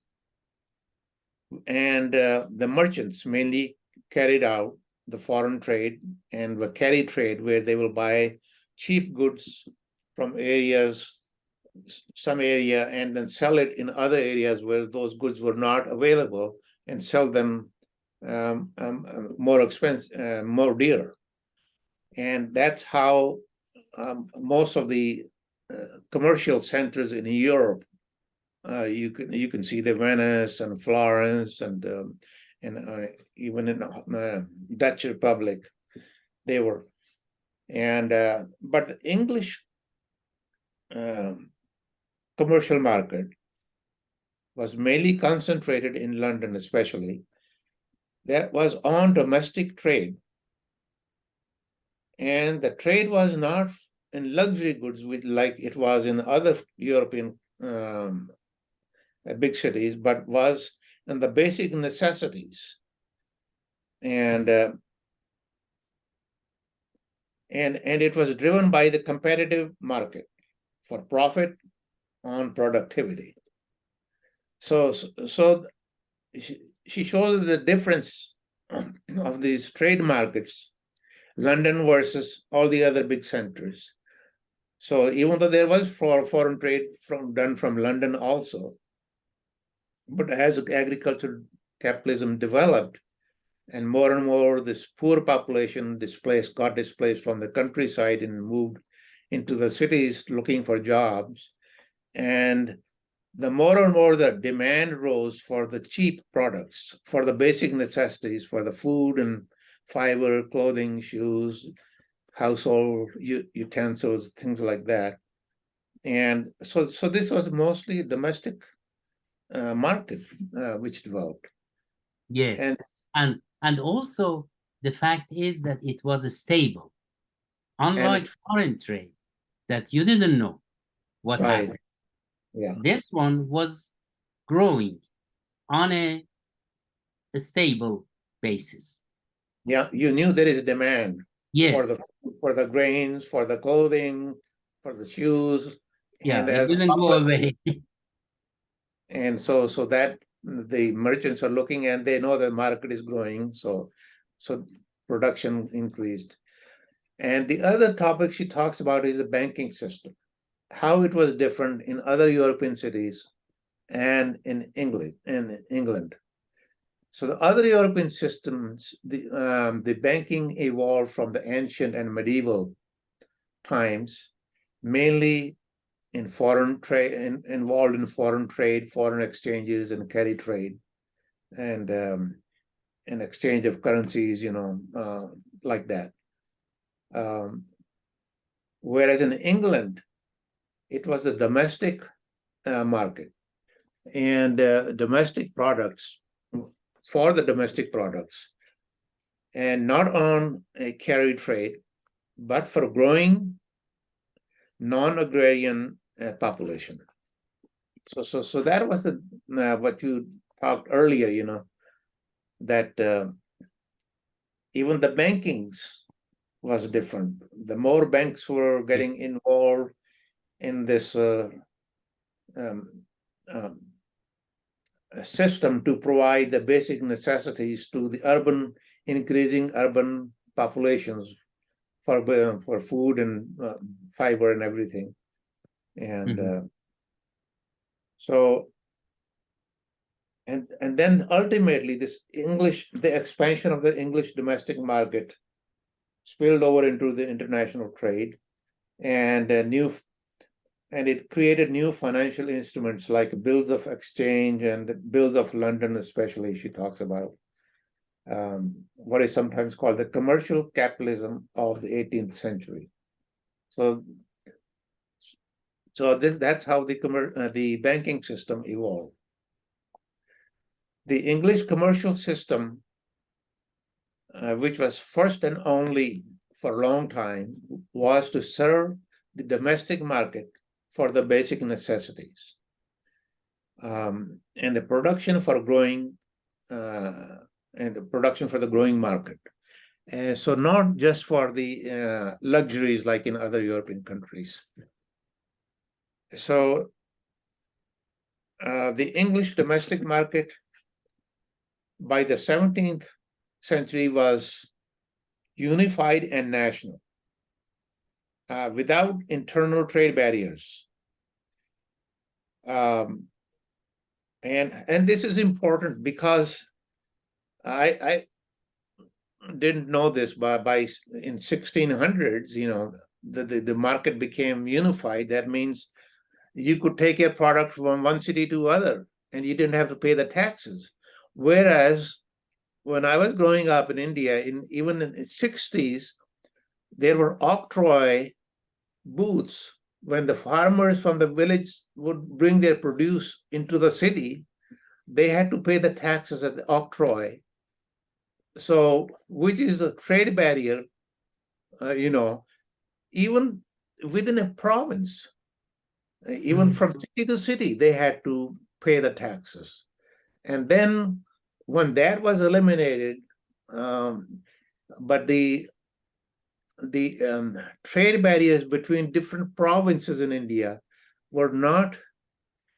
And the merchants mainly carried out the foreign trade and the carry trade, where they will buy cheap goods from some area, and then sell it in other areas where those goods were not available, and sell them more expensive, more dear. And that's how most of the commercial centers in Europe, you can see the Venice and Florence and even in Dutch Republic, they were. And but the English commercial market was mainly concentrated in London, especially. That was on domestic trade, and the trade was not in luxury goods, like it was in other European big cities, but was in the basic necessities. And it was driven by the competitive market for profit on productivity. So she shows the difference of these trade markets, London versus all the other big centers. So even though there was foreign trade done from London also, but as agricultural capitalism developed, and more this poor population got displaced from the countryside and moved into the cities looking for jobs, and the more and more the demand rose for the cheap products, for the basic necessities, for the food and fiber, clothing, shoes, household utensils, things like that, And so this was mostly a domestic market which developed. Yes. And also the fact is that it was stable, unlike foreign trade that you didn't know what happened. Yeah. This one was growing on a stable basis. Yeah, you knew there is a demand Yes. for the grains, for the clothing, for the shoes. Yeah, and it as didn't go away. And so that the merchants are looking and they know the market is growing, so production increased. And the other topic she talks about is the banking system, how it was different in other European cities and in England. So the other European systems, the banking evolved from the ancient and medieval times, mainly in foreign trade, involved in foreign trade, foreign exchanges, and carry trade, and an exchange of currencies, like that. Whereas in England, it was a domestic market, and domestic products for the domestic products, and not on a carry trade, but for growing non-agrarian population. So that was what you talked earlier, that even the bankings was different. The more banks were getting involved in this system to provide the basic necessities to the increasing urban populations for food and fiber and everything. And so and then ultimately the expansion of the English domestic market spilled over into the international trade, and it created new financial instruments like bills of exchange and bills of London, especially she talks about what is sometimes called the commercial capitalism of the 18th century. So that's how the banking system evolved. The English commercial system, which was first and only for a long time, was to serve the domestic market for the basic necessities, and the production for growing market. So not just for the luxuries like in other European countries. So the English domestic market by the 17th century was unified and national, without internal trade barriers. And this is important because I didn't know this, but in 1600s, the market became unified. That means you could take a product from one city to other, and you didn't have to pay the taxes. Whereas when I was growing up in India, even in the 60s, there were octroi booths. When the farmers from the village would bring their produce into the city, they had to pay the taxes at the octroi. So, which is a trade barrier, even within a province, even from city to city, they had to pay the taxes. And then when that was eliminated, but the trade barriers between different provinces in India were not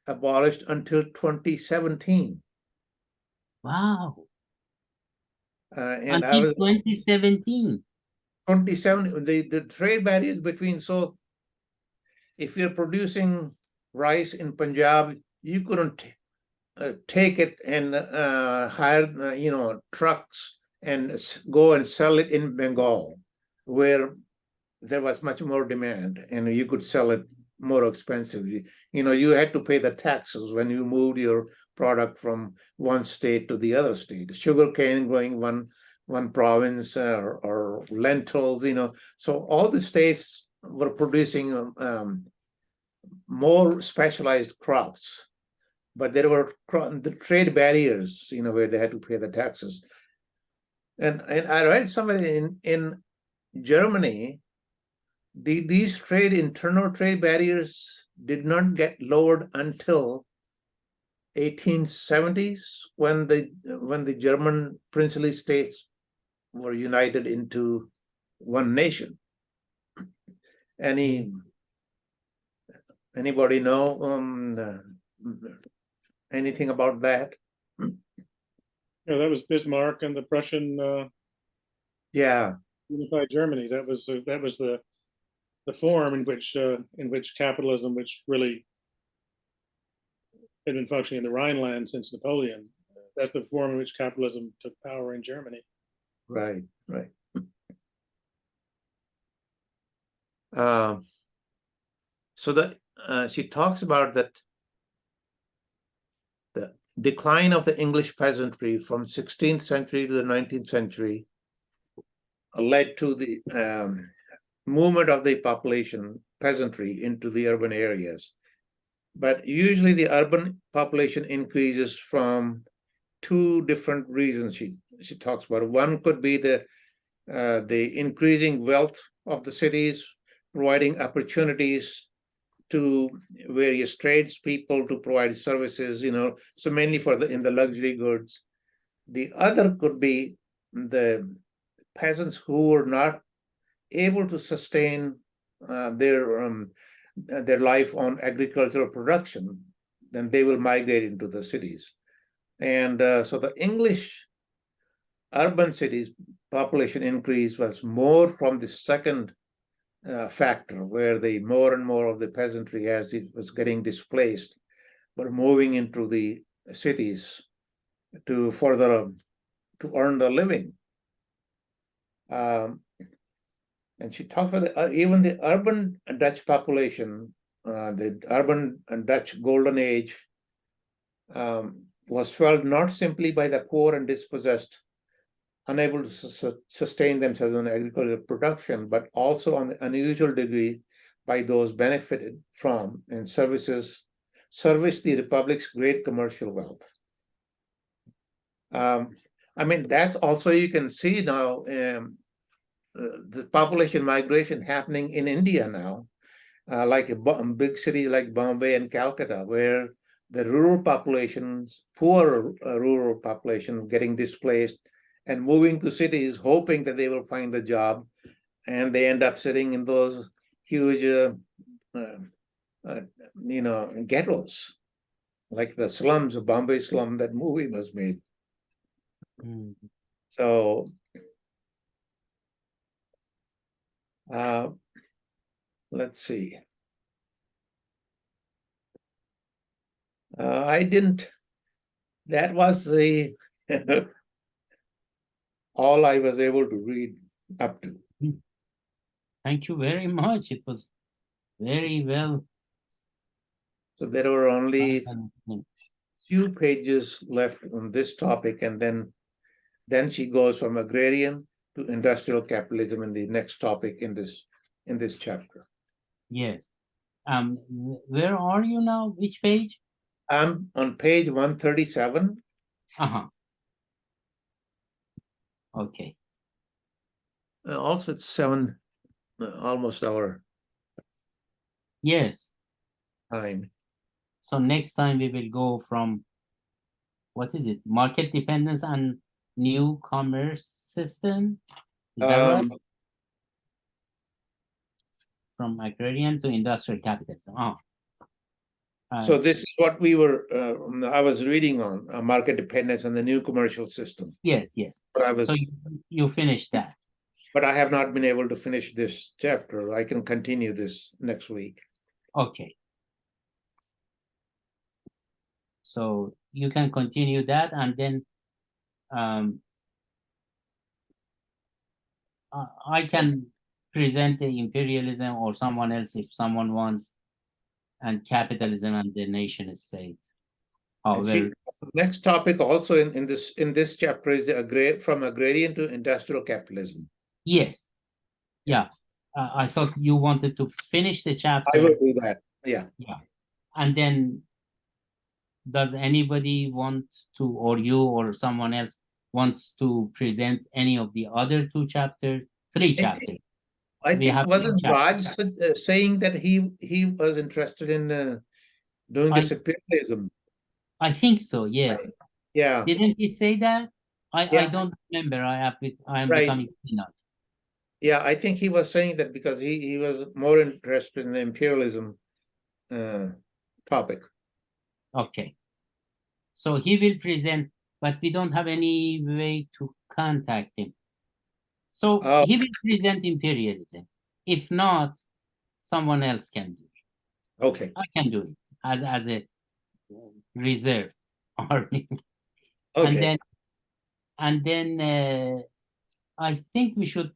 abolished until 2017. Wow. And until 2017. 27, the trade barriers between, so if you're producing rice in Punjab, you couldn't take it and hire trucks and go and sell it in Bengal, where there was much more demand and you could sell it more expensively. You had to pay the taxes when you moved your product from one state to the other state. Sugar cane growing one province, or lentils, so all the states were producing more specialized crops, but there were the trade barriers, where they had to pay the taxes. And I read somewhere in Germany, these internal trade barriers did not get lowered until 1870s, when the German princely states were united into one nation. Anybody know anything about that? Yeah, that was Bismarck and the Prussian Yeah, unified Germany. That was the form in which capitalism, which really had been functioning in the Rhineland since Napoleon, that's the form in which capitalism took power in Germany. right. So she talks about that the decline of the English peasantry from 16th century to the 19th century led to the movement of the peasantry into the urban areas. But usually the urban population increases from two different reasons she talks about. One could be the increasing wealth of the cities, providing opportunities to various tradespeople to provide services, so mainly in the luxury goods. The other could be the peasants who were not able to sustain their life on agricultural production, then they will migrate into the cities. And so the English urban cities population increase was more from the second factor, where more and more of the peasantry, as it was getting displaced, were moving into the cities to earn their living. And she talked about even the urban Dutch population, the urban Dutch golden age, was felt not simply by the poor and dispossessed, unable to sustain themselves on agricultural production, but also on the unusual degree by those benefited from and serviced the Republic's great commercial wealth. That's also, you can see now, the population migration happening in India now, like a big city like Bombay and Calcutta, where the poor rural population getting displaced and moving to cities, hoping that they will find a job, and they end up sitting in those huge, ghettos, like the slums of Bombay slum that movie was made. So, let's see. That was the all I was able to read up to. Thank you very much. It was very well. So there were only few pages left on this topic, and then she goes from agrarian to industrial capitalism in the next topic in this chapter. Yes. Where are you now? Which page? I'm on page 137. Okay. Also, it's almost our Yes. time. So next time we will go from, what is it? Market dependence and new commerce system. Is that right? From agrarian to industrial capitalism. So this is what I was reading on market dependence and the new commercial system. Yes. But so you finished that. But I have not been able to finish this chapter. I can continue this next week. Okay. So you can continue that, and then I can present the imperialism, or someone else if someone wants, and capitalism and the nation state. Next topic also in this chapter is from agrarian to industrial capitalism. Yes. Yeah. I thought you wanted to finish the chapter. I will do that. Yeah. And then does anybody want to, or you or someone else wants to present any of the other two chapters, three chapters? I We think have wasn't three Raj chapters. saying that he was interested in doing the secularism? I think so, yes. Yeah, Didn't he say that? I Yeah. don't remember. I am Right. becoming peanut. yeah. I think he was saying that because he was more interested in the imperialism topic. Okay. So he will present, but we don't have any way to contact him. So Oh. he will present imperialism. If not, someone else can do it. Okay. I can do it as a reserve army. Okay. And then I think we should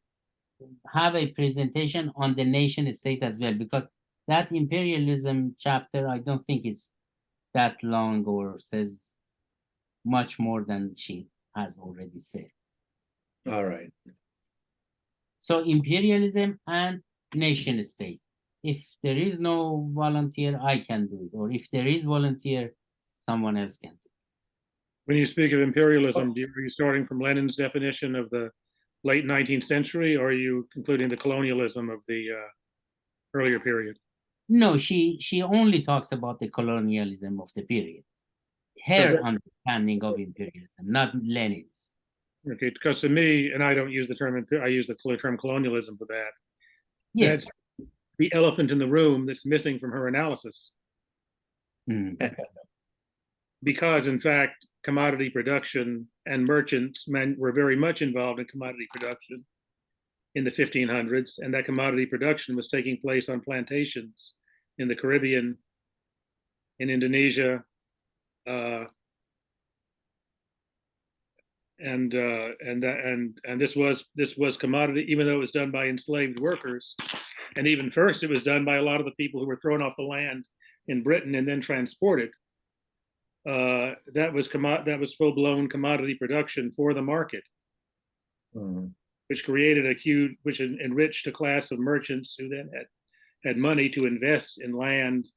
have a presentation on the nation state as well, because that imperialism chapter, I don't think is that long or says much more than she has already said. All right. So imperialism and nation state. If there is no volunteer, I can do it. Or if there is volunteer, someone else can do it. When you speak of imperialism, are you starting from Lenin's definition of the late 19th century, or are you including the colonialism of the earlier period? No, she only talks about the colonialism of the period. Her understanding of imperialism, not Lenin's. Okay, because to me, and I don't use the term, I use the term colonialism for that. Yes. That's the elephant in the room that's missing from her analysis. Because in fact, commodity production and merchants were very much involved in commodity production in the 1500s, and that commodity production was taking place on plantations in the Caribbean, in Indonesia, and this was commodity, even though it was done by enslaved workers, and even first it was done by a lot of the people who were thrown off the land in Britain and then transported. That was full-blown commodity production for the market, which created which enriched a class of merchants who then had money to invest in land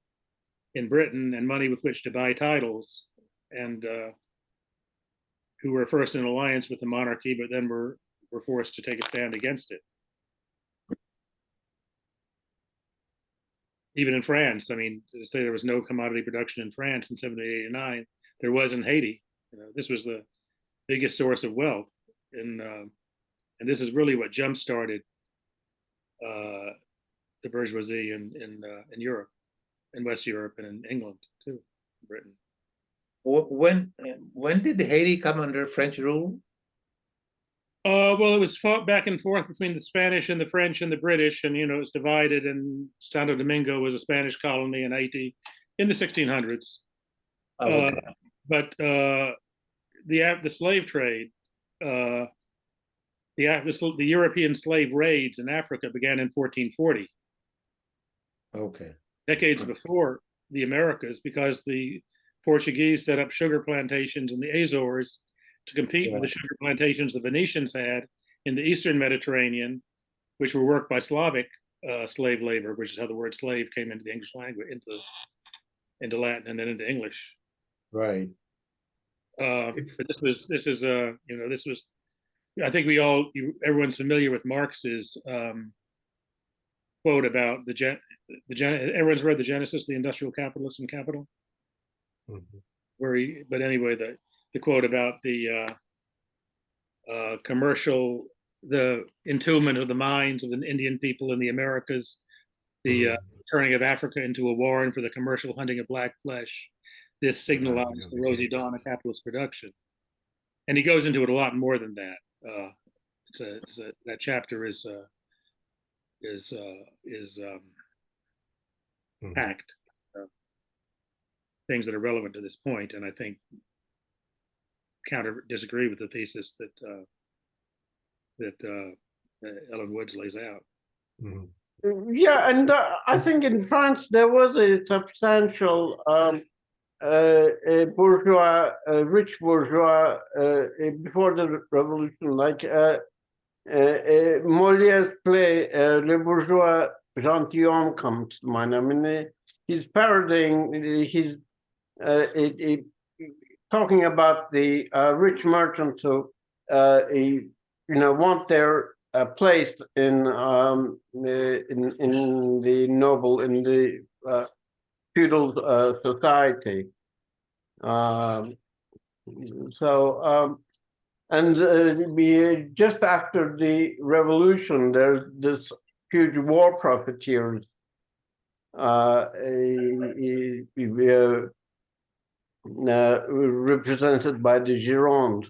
in Britain and money with which to buy titles, and who were first in alliance with the monarchy, but then were forced to take a stand against it. Even in France, I mean, to say there was no commodity production in France in 1789, there was in Haiti. This was the biggest source of wealth, and this is really what jump-started the bourgeoisie in Europe, in West Europe, and in England too, Britain. When did Haiti come under French rule? Well, it was fought back and forth between the Spanish and the French and the British, and it was divided. And Santo Domingo was a Spanish colony in Haiti in the 1600s. Oh, okay. But the slave trade, the European slave raids in Africa began in 1440. Okay. Decades before the Americas, because the Portuguese set up sugar plantations in the Azores to compete with the sugar plantations the Venetians had in the Eastern Mediterranean, which were worked by Slavic slave labor, which is how the word slave came into the English language, into Latin, and then into English. Right. But this is I think everyone's familiar with Marx's quote about everyone's read the Genesis, the Industrial Capitalist and Capital, but anyway, the quote about the the entombment of the minds of the Indian people in the Americas, the turning of Africa into a warren for the commercial hunting of black flesh. This signalized the rosy dawn of capitalist production, and he goes into it a lot more than that. That chapter is packed things that are relevant to this point, and I think disagree with the thesis that Ellen Woods lays out. Yeah, and I think in France there was a substantial rich bourgeois before the revolution, like Molière's play Le Bourgeois Gentilhomme comes to mind. I mean, he's parodying, he's talking about the rich merchants who want their place in the noble, in the feudal society. And just after the revolution, there's this huge war profiteers represented by the Gironde.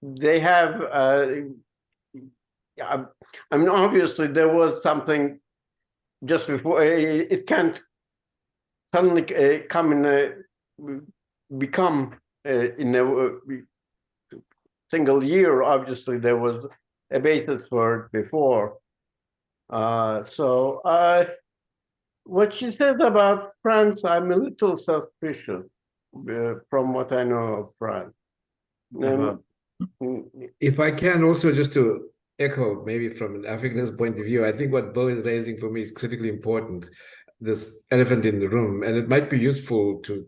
They have, I mean, obviously there was something just before, it can't suddenly become in a single year. Obviously there was a basis for it before. What she says about France, I'm a little suspicious from what I know of France. If I can also just to echo, maybe from an Africanist point of view, I think what Bill is raising for me is critically important, this elephant in the room, and it might be useful to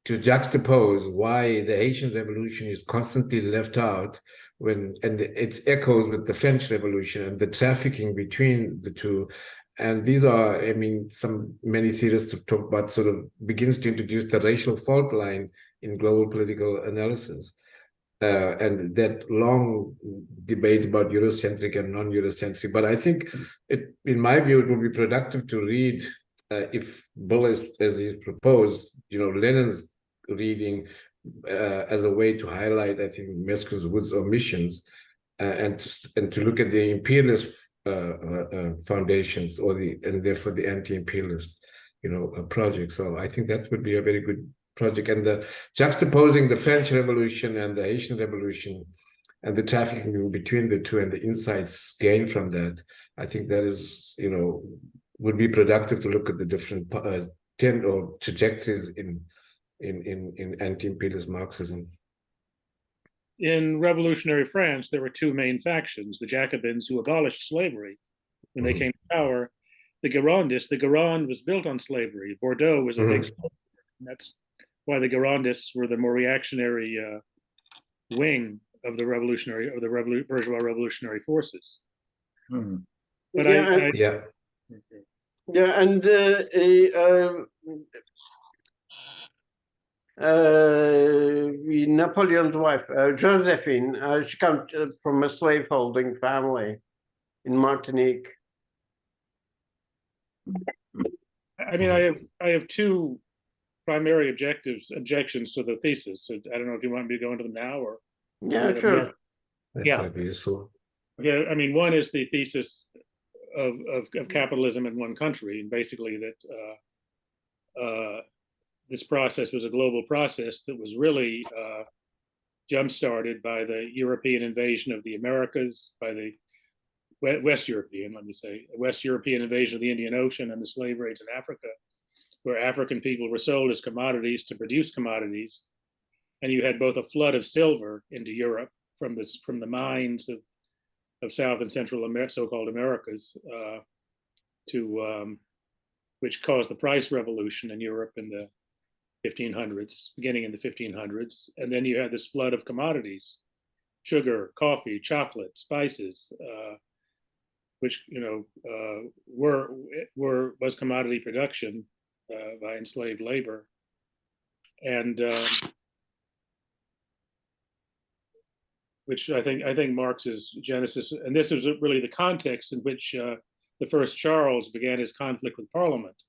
juxtapose why the Haitian Revolution is constantly left out and its echoes with the French Revolution and the trafficking between the two. And these are, I mean, many theorists have talked about, sort of begins to introduce the racial fault line in global political analysis. And that long debate about Eurocentric and non-Eurocentric. But I think, in my view, it would be productive to read, if Bill, as he's proposed, Lenin's reading as a way to highlight, I think, Meskin's Wood's omissions, and to look at the imperialist foundations, and therefore the anti-imperialist, project. So I think that would be a very good project. And the juxtaposing the French Revolution and the Haitian Revolution and the trafficking between the two and the insights gained from that, I think that is, would be productive to look at the different trend or trajectories in anti-imperialist Marxism. In revolutionary France, there were two main factions: the Jacobins, who abolished slavery when they came to power, the Girondists. The Gironde was built on slavery. Bordeaux was a big slavery. That's why the Girondists were the more reactionary wing of the bourgeois revolutionary forces. But Napoleon's wife, Josephine, she comes from a slaveholding family in Martinique. I mean, I have two primary objections to the thesis. So I don't know if you want me to go into them now or. Yeah, sure. That might be useful. Yeah, I mean, one is the thesis of capitalism in one country, and basically that this process was a global process that was really jump-started by the European invasion of the Americas, by the West European invasion of the Indian Ocean and the slave raids in Africa, where African people were sold as commodities to produce commodities. And you had both a flood of silver into Europe from the mines of South and Central so-called Americas, which caused the price revolution in Europe in the 1500s, beginning in the 1500s. And then you had this flood of commodities: sugar, coffee, chocolate, spices, which was commodity production by enslaved labor. And which I think Marx's genesis, and this is really the context in which the first Charles began his conflict with Parliament,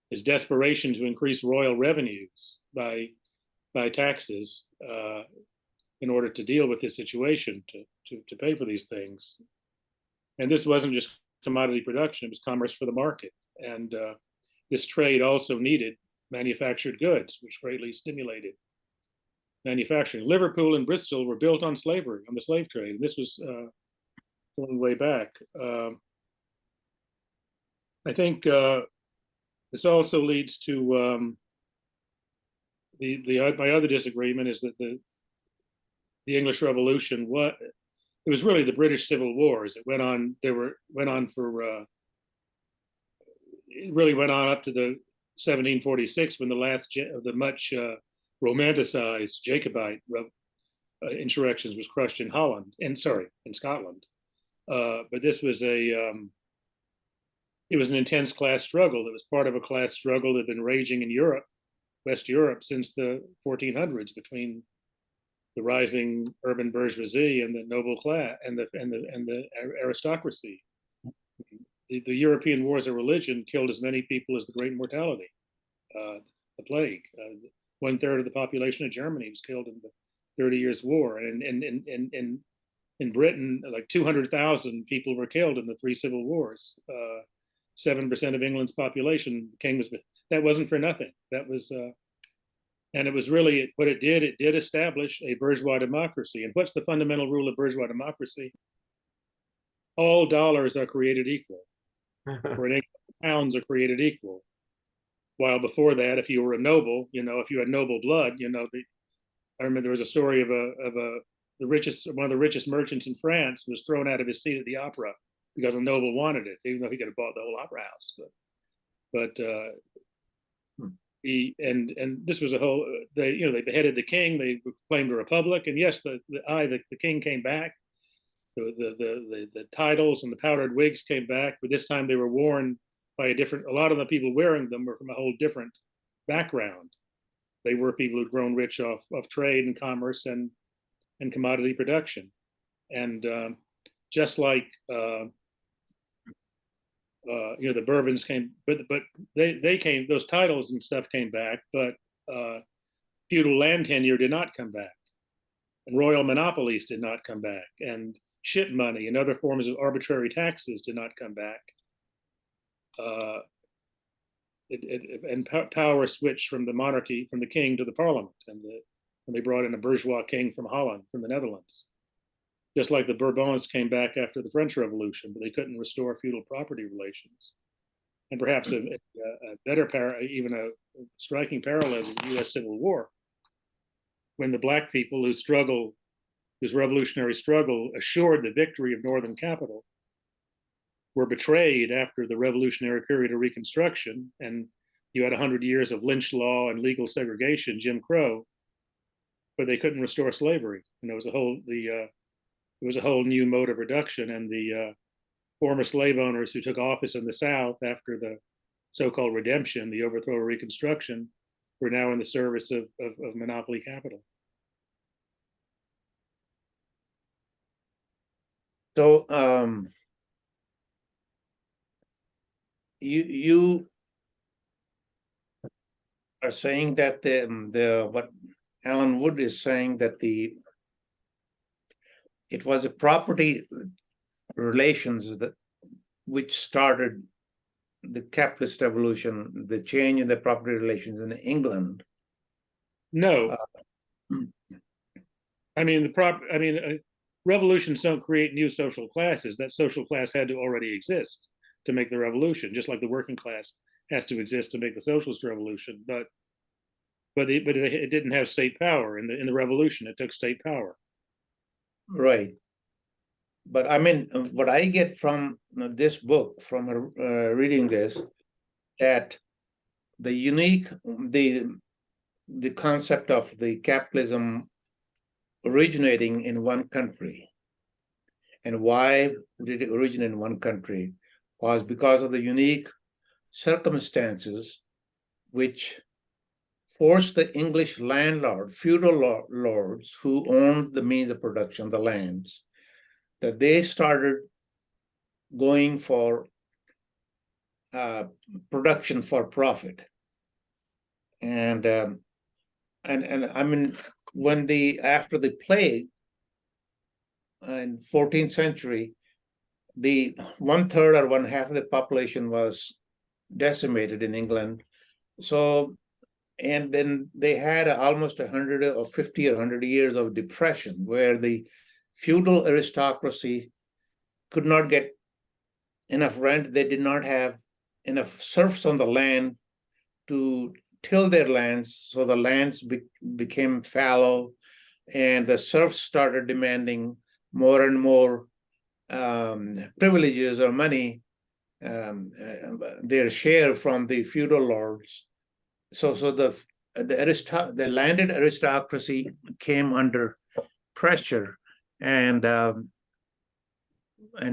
his desperation to increase royal revenues by taxes in order to deal with this situation, to pay for these things. And this wasn't just commodity production, it was commerce for the market. And this trade also needed manufactured goods, which greatly stimulated manufacturing. Liverpool and Bristol were built on slavery, on the slave trade. And this was going way back. I think this also leads to my other disagreement is that the English Revolution, it was really the British Civil Wars. It went on for it really went on up to the 1746 when the last of the much romanticized Jacobite insurrections was crushed in Holland, in Scotland. But this was it was an intense class struggle. That was part of a class struggle that had been raging in Europe, West Europe, since the 1400s between the rising urban bourgeoisie and the noble class and the aristocracy. The European wars of religion killed as many people as the Great Mortality, the plague. 1/3 of the population of Germany was killed in the 30 Years' War, and in Britain, like 200,000 people were killed in the 3 civil wars. 7% of England's population. The king was. That wasn't for nothing. That was, and it was really what it did. It did establish a bourgeois democracy. And what's the fundamental rule of bourgeois democracy? All dollars are created equal. For an pounds are created equal. While before that, if you were a noble, if you had noble blood, I remember there was a story of one of the richest merchants in France was thrown out of his seat at the opera because a noble wanted it, even though he could have bought the whole opera house. And this was a whole. They beheaded the king. They proclaimed a republic, and yes, the king came back. The titles and the powdered wigs came back, but this time they were worn by a lot of the people wearing them were from a whole different background. They were people who'd grown rich off trade and commerce and commodity production. And just like the Bourbons came, but they came, those titles and stuff came back, but feudal land tenure did not come back, and royal monopolies did not come back, and ship money and other forms of arbitrary taxes did not come back. And power switched from the monarchy, from the king to the parliament, and they brought in a bourgeois king from Holland, from the Netherlands. Just like the Bourbons came back after the French Revolution, but they couldn't restore feudal property relations. And perhaps a better even a striking parallel with the U.S. Civil War, when the Black people whose revolutionary struggle assured the victory of Northern capital were betrayed after the revolutionary period of Reconstruction, and you had 100 years of lynch law and legal segregation, Jim Crow, but they couldn't restore slavery. And there was a whole new mode of production, and the former slave owners who took office in the South after the so-called redemption, the overthrow of Reconstruction, were now in the service of monopoly capital. So you are saying that what Alan Wood is saying, that it was a property relations which started the capitalist revolution, the change in the property relations in England. No, revolutions don't create new social classes. That social class had to already exist to make the revolution, just like the working class has to exist to make the socialist revolution. But it didn't have state power in the revolution. It took state power. Right. But what I get from this book, from reading this, that the concept of the capitalism originating in one country, and why did it originate in one country, was because of the unique circumstances which forced the English landlord, feudal lords who owned the means of production, the lands, that they started going for production for profit. And when after the plague in 14th century, the 1/3 or 1/2 of the population was decimated in England. So, and then they had almost 100 or 50 or 100 years of depression, where the feudal aristocracy could not get enough rent. They did not have enough serfs on the land to till their lands, so the lands became fallow, and the serfs started demanding more and more privileges or money their share from the feudal lords. So the landed aristocracy came under pressure, and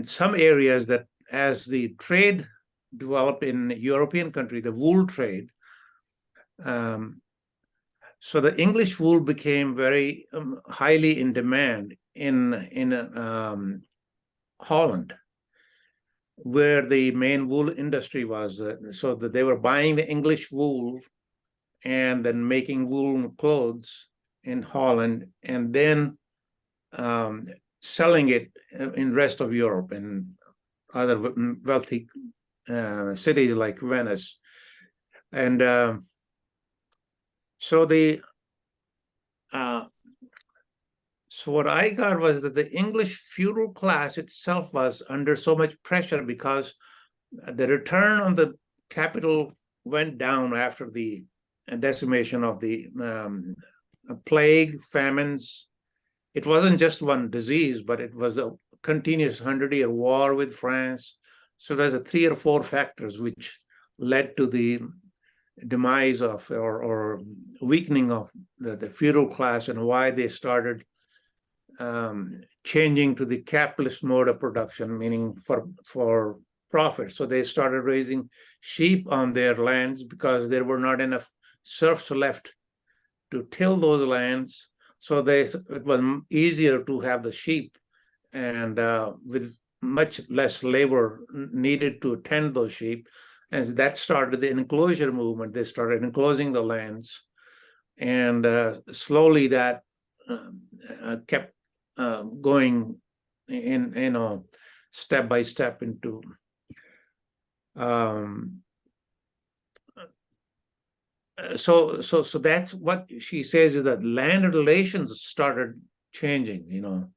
some areas that, as the trade developed in European country, the wool trade. So the English wool became very highly in demand in Holland, where the main wool industry was. So that they were buying the English wool and then making woolen clothes in Holland, and then selling it in rest of Europe and other wealthy cities like Venice. And so what I got was that the English feudal class itself was under so much pressure because the return on the capital went down after the decimation of the plague, famines. It wasn't just one disease, but it was a continuous 100-year war with France. So there's a 3 or 4 factors which led to the demise of or weakening of the feudal class, and why they started changing to the capitalist mode of production, meaning for profit. So they started raising sheep on their lands because there were not enough serfs left to till those lands. So it was easier to have the sheep, and with much less labor needed to tend those sheep. And that started the enclosure movement. They started enclosing the lands, and slowly that kept going in, step by step into. So that's what she says, is that land relations started changing.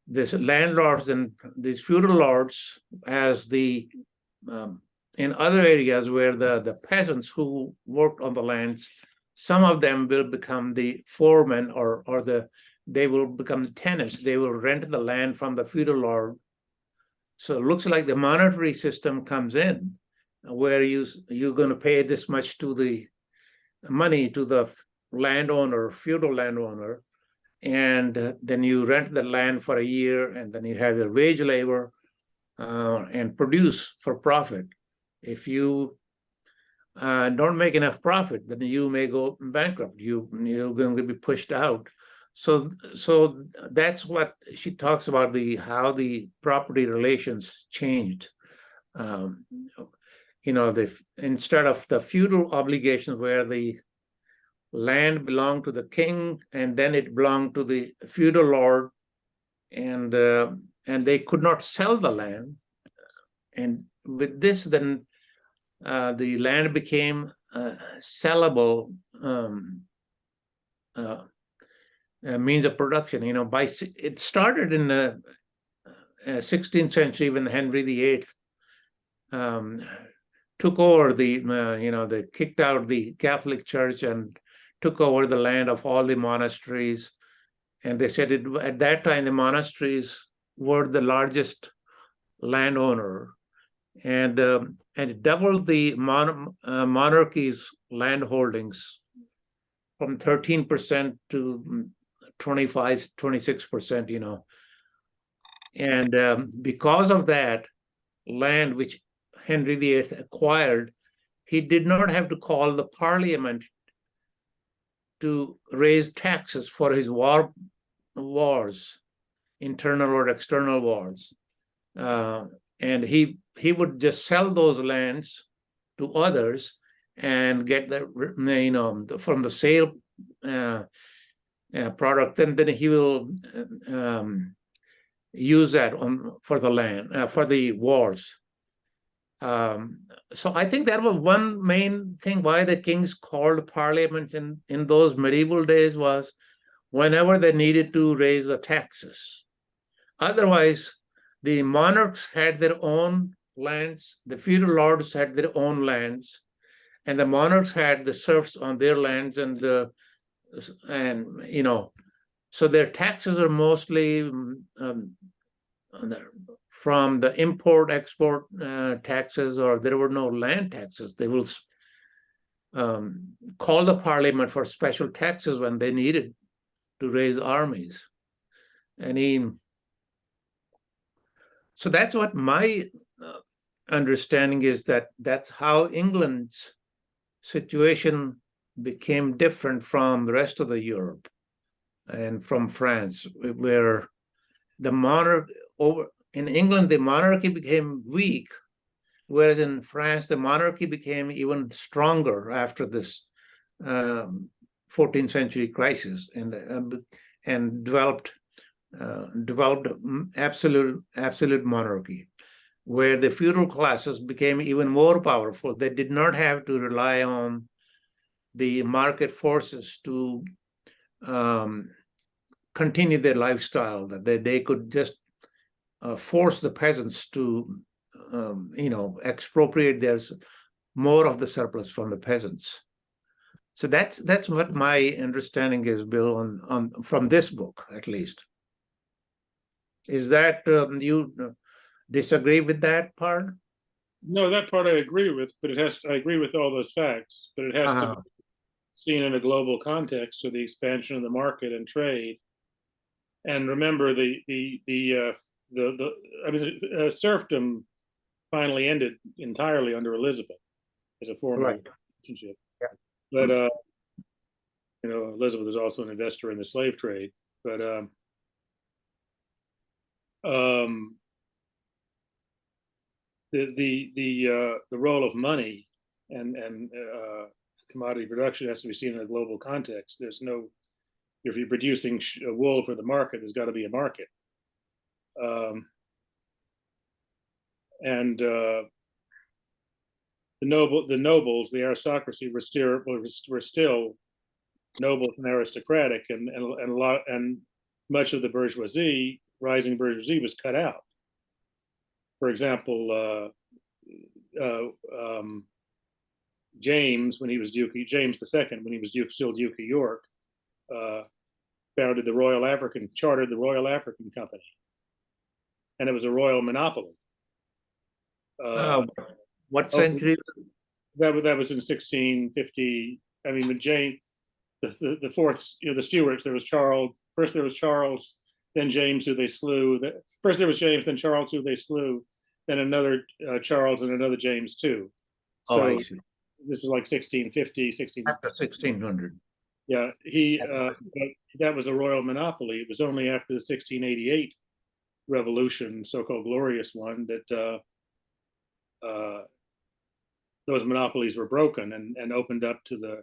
This landlords and these feudal lords, as the in other areas where the peasants who worked on the lands, some of them will become the foremen, or they will become the tenants. They will rent the land from the feudal lord. So it looks like the monetary system comes in, where you're going to pay this much to the money to the landowner, feudal landowner, and then you rent the land for a year, and then you have your wage labor and produce for profit. If you don't make enough profit, then you may go bankrupt. You're going to be pushed out. So that's what she talks about, how the property relations changed. Instead of the feudal obligations where the land belonged to the king, and then it belonged to the feudal lord, and they could not sell the land. And with this, then the land became sellable means of production. It started in the 16th century when Henry VIII took over they kicked out the Catholic Church and took over the land of all the monasteries. And they said at that time, the monasteries were the largest landowner, and it doubled the monarchy's land holdings from 13% to 26%, And because of that land which Henry VIII acquired, he did not have to call the parliament to raise taxes for his wars, internal or external wars. And he would just sell those lands to others and get from the sale product, and then he will use that for the land, for the wars. So I think that was one main thing why the kings called parliaments in those medieval days, was whenever they needed to raise the taxes. Otherwise, the monarchs had their own lands, the feudal lords had their own lands, and the monarchs had the serfs on their lands, and so their taxes are mostly from the import-export taxes, or there were no land taxes. They will call the parliament for special taxes when they needed to raise armies. So that's what my understanding is, that that's how England's situation became different from the rest of the Europe and from France, where the in England, the monarchy became weak, whereas in France, the monarchy became even stronger after this 14th century crisis, and developed absolute monarchy, where the feudal classes became even more powerful. They did not have to rely on the market forces to continue their lifestyle, that they could just force the peasants to expropriate more of the surplus from the peasants. So that's what my understanding is, Bill, from this book, at least. Is that you disagree with that part? No, that part I agree with, but I agree with all those facts, but it has to be seen in a global context of the expansion of the market and trade. And remember, serfdom finally ended entirely under Elizabeth as a form of relationship. Yeah. But Elizabeth was also an investor in the slave trade. But the role of money and commodity production has to be seen in a global context. There's no, if you're producing wool for the market, there's got to be a market. The nobles, the aristocracy were still noble and aristocratic, and much of the bourgeoisie, rising bourgeoisie, was cut out. For example, James, when he was James II, when he was still Duke of York, chartered the Royal African Company, and it was a royal monopoly. What century? That was in 1650. I mean, when James, the fourth, the Stuarts, there was Charles. First there was Charles, then James, who they slew. First there was James, then Charles, who they slew, then another Charles and another James too. So I see. This is like 1650, 16. After 1600. Yeah, that was a royal monopoly. It was only after the 1688 revolution, so-called glorious one, that those monopolies were broken and opened up to the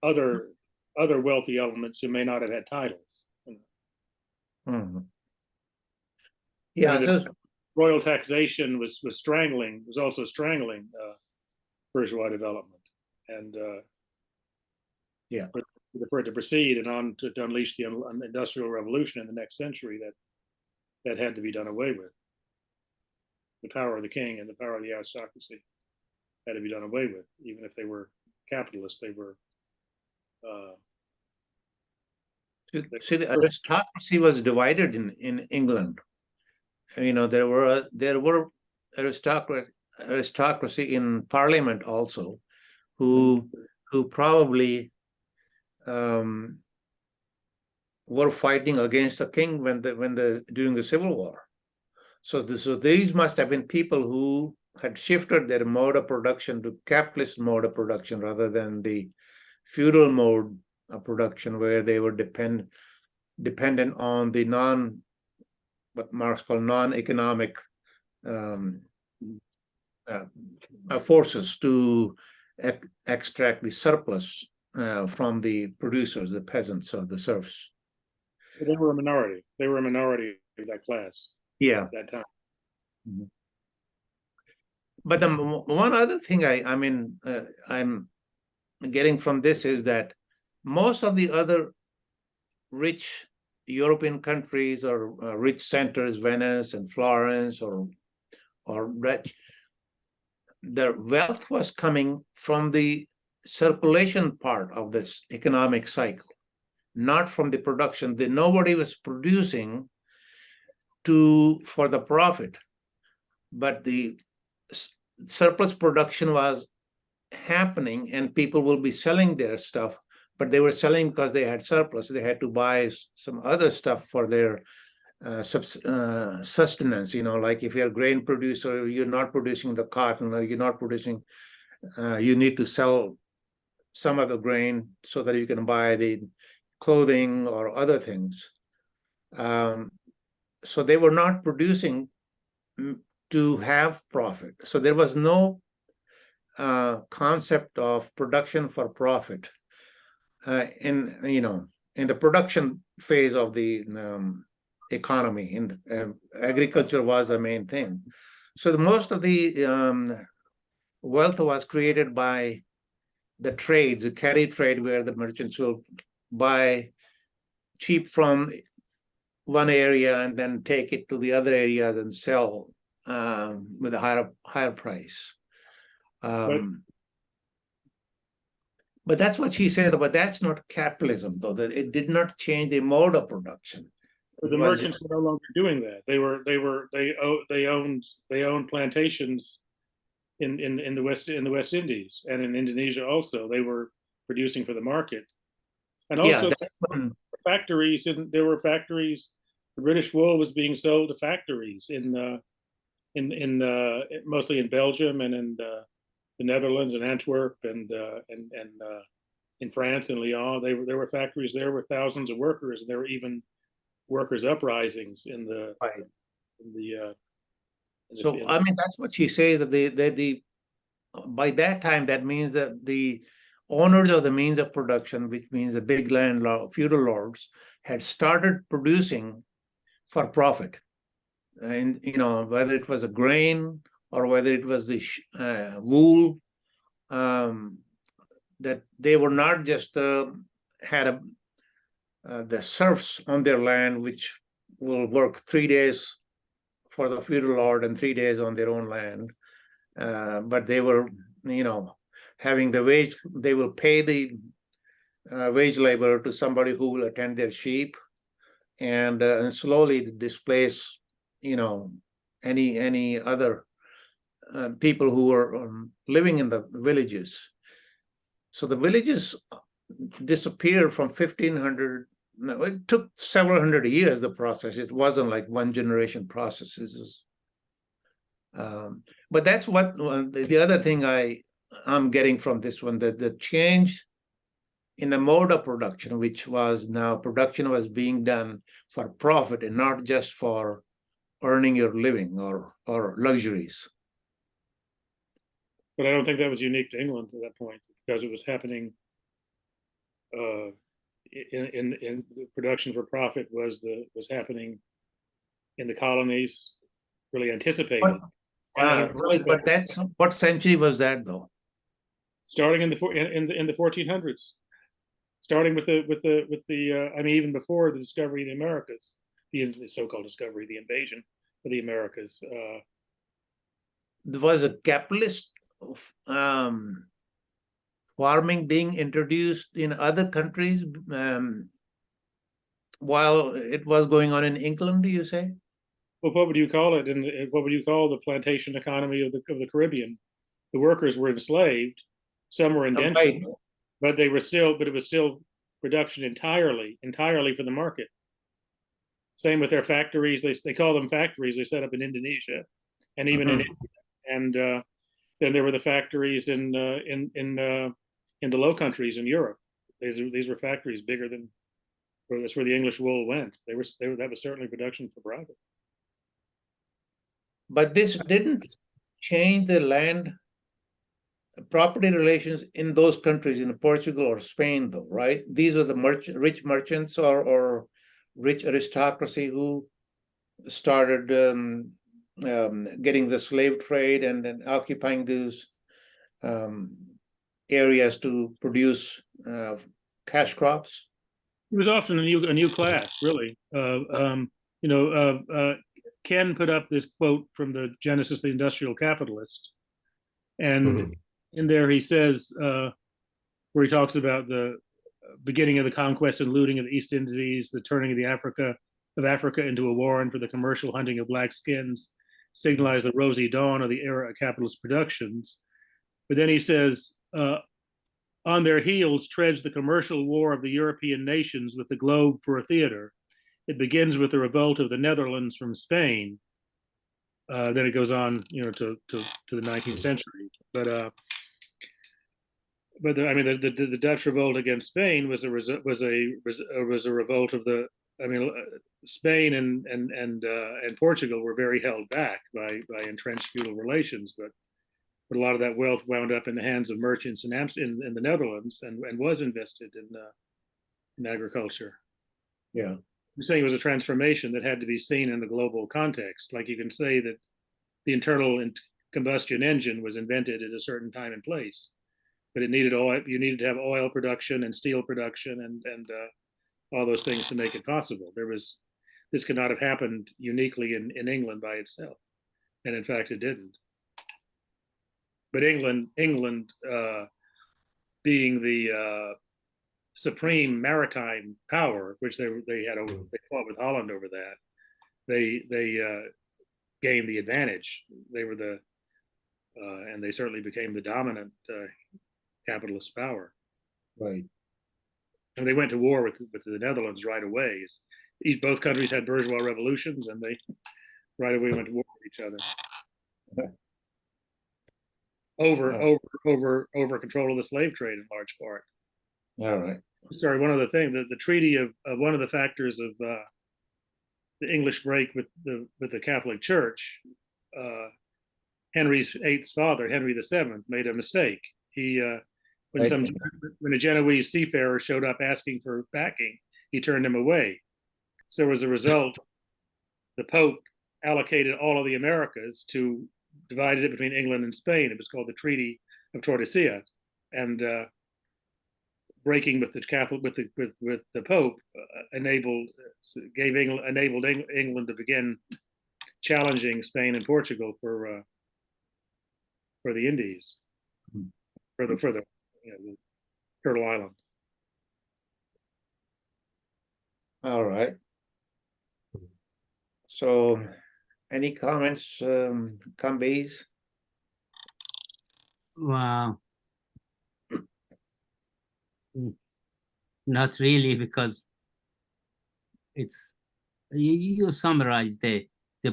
other wealthy elements who may not have had titles. Mm-hmm. Yeah, royal taxation was also strangling bourgeois development, and for it to proceed and on to unleash the industrial revolution in the next century, that had to be done away with. The power of the king and the power of the aristocracy had to be done away with, even if they were capitalists. They were. See, the aristocracy was divided in England. There were aristocracy in Parliament also, who probably were fighting against the king during the Civil War. So these must have been people who had shifted their mode of production to capitalist mode of production rather than the feudal mode of production, where they were dependent on the what Marx called non-economic forces to extract the surplus from the producers, the peasants or the serfs. They were a minority. They were a minority of that class. Yeah. At that time. Mm-hmm. But one other thing I'm getting from this is that most of the other rich European countries or rich centers, Venice and Florence or rich, their wealth was coming from the circulation part of this economic cycle. not from the production. Nobody was producing for the profit, but the surplus production was happening, and people will be selling their stuff, but they were selling because they had surplus. They had to buy some other stuff for their sustenance. Like if you're a grain producer, you're not producing the cotton, or you're not producing, you need to sell some of the grain so that you can buy the clothing or other things. So they were not producing to have profit. So there was no concept of production for profit in the production phase of the economy. In agriculture was the main thing. So most of the wealth was created by the trades, the carry trade, where the merchants will buy cheap from one area and then take it to the other areas and sell with a higher price. But that's what she said. But that's not capitalism, though. That it did not change the mode of production. But the merchants were no longer doing that. They owned plantations in the West Indies and in Indonesia also. They were producing for the market, and also factories. There were factories. The British wool was being sold to factories mostly in Belgium and in the Netherlands and Antwerp and in France and Lyon. There were factories there with thousands of workers, and there were even workers' uprisings in the. So I mean, that's what she says, that by that time, that means that the owners of the means of production, which means the big landlord, feudal lords, had started producing for profit. And whether it was a grain or whether it was the wool, that they were not just had the serfs on their land, which will work 3 days for the feudal lord and 3 days on their own land, but they were, having the wage. They will pay the wage labor to somebody who will attend their sheep, and slowly displace, any other people who were living in the villages. So the villages disappeared from 1500. No, it took several hundred years, the process. It wasn't like one generation processes. But that's what the other thing I'm getting from this one, that the change in the mode of production, which was now production was being done for profit and not just for earning your living or luxuries. But I don't think that was unique to England at that point, because it was happening in the production for profit was happening in the colonies, really anticipating. Right, but that's what century was that, though? Starting in the 1400s, starting with the I mean, even before the discovery of the Americas, the so-called discovery, the invasion of the Americas. There was a capitalist farming being introduced in other countries while it was going on in England, do you say? Well, what would you call it? And what would you call the plantation economy of the Caribbean? The workers were enslaved, some were indentured, but it was still production entirely for the market. Same with their factories. They call them factories. They set up in Indonesia, and even in India. And then there were the factories in the Low Countries in Europe. These were factories bigger than. That's where the English wool went. That was certainly production for profit. But this didn't change the land property relations in those countries, in Portugal or Spain, though, right? These are the rich merchants or rich aristocracy who started getting the slave trade and then occupying these areas to produce cash crops. It was often a new class, really. Ken put up this quote from the Genesis of the Industrial Capitalist, and in there he says, where he talks about the beginning of the conquest and looting of the East Indies, the turning of Africa into a warren for the commercial hunting of black skins, signalized the rosy dawn of the era of capitalist productions. But then he says, on their heels treads the commercial war of the European nations with the globe for a theater. It begins with the revolt of the Netherlands from Spain. Then it goes on, to the 19th century. But I mean, the Dutch revolt against Spain was a revolt of the. I mean, Spain and Portugal were very held back by entrenched feudal relations, but a lot of that wealth wound up in the hands of merchants in the Netherlands and was invested in agriculture. Yeah. I'm saying it was a transformation that had to be seen in the global context. Like you can say that the internal combustion engine was invented at a certain time and place, but it needed oil. You needed to have oil production and steel production and all those things to make it possible. This could not have happened uniquely in England by itself, and in fact, it didn't. But England, being the supreme maritime power, which they fought with Holland over that, they gained the advantage. They were and they certainly became the dominant capitalist power. Right. And they went to war with the Netherlands right away. Both countries had bourgeois revolutions, and they right away went to war with each other. Over control of the slave trade in large part. All right. Sorry, one other thing, the treaty of one of the factors of the English break with the Catholic Church, Henry VIII's father, Henry VII, made a mistake. He when a Genoese seafarer showed up asking for backing, he turned him away. So as a result, the Pope allocated all of the Americas divided it between England and Spain. It was called the Treaty of Tordesillas, and breaking with the Pope enabled England to begin challenging Spain and Portugal for the Indies, for the Turtle Island. All right. So, any comments, Kambiz? Wow. Not really, because you summarized the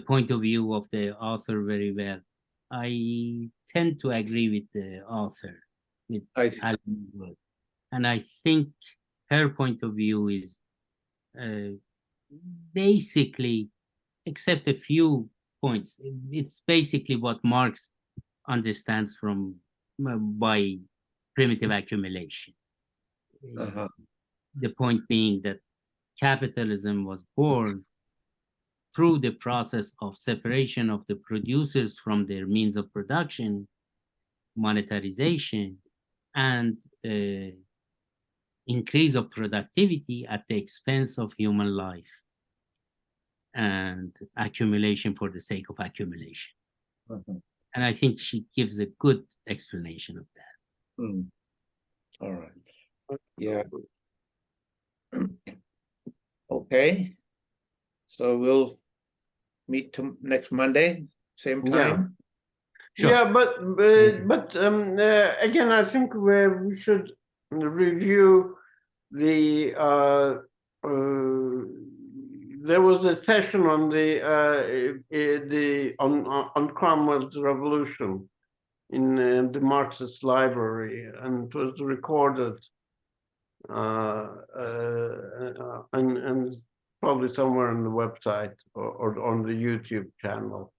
point of view of the author very well. I tend to agree with the author, with Alan Wood. And I think her point of view is basically, except a few points, it's basically what Marx understands by primitive accumulation. The point being that capitalism was born through the process of separation of the producers from their means of production, monetarization, and increase of productivity at the expense of human life, and accumulation for the sake of accumulation. And I think she gives a good explanation of that. All right. Yeah. Okay. So we'll meet next Monday, same time. Sure. Yeah, but again, I think we should review the. There was a session on on Cromwell's Revolution in the Marxist library, and it was recorded, and probably somewhere on the website or on the YouTube channel.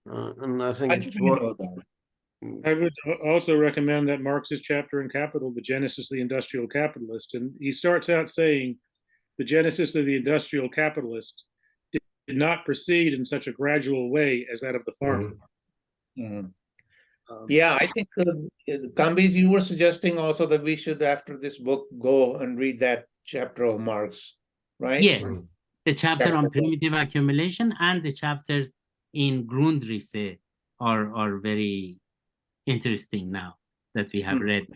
And I think I know that. I would also recommend that Marx's chapter in Capital, The Genesis of the Industrial Capitalist. And he starts out saying, the genesis of the industrial capitalist did not proceed in such a gradual way as that of the farmer. Yeah, I think, Kambiz, you were suggesting also that we should, after this book, go and read that chapter of Marx, right? Yes, the chapter on primitive accumulation and the chapters in Grundrisse are very interesting now that we have read.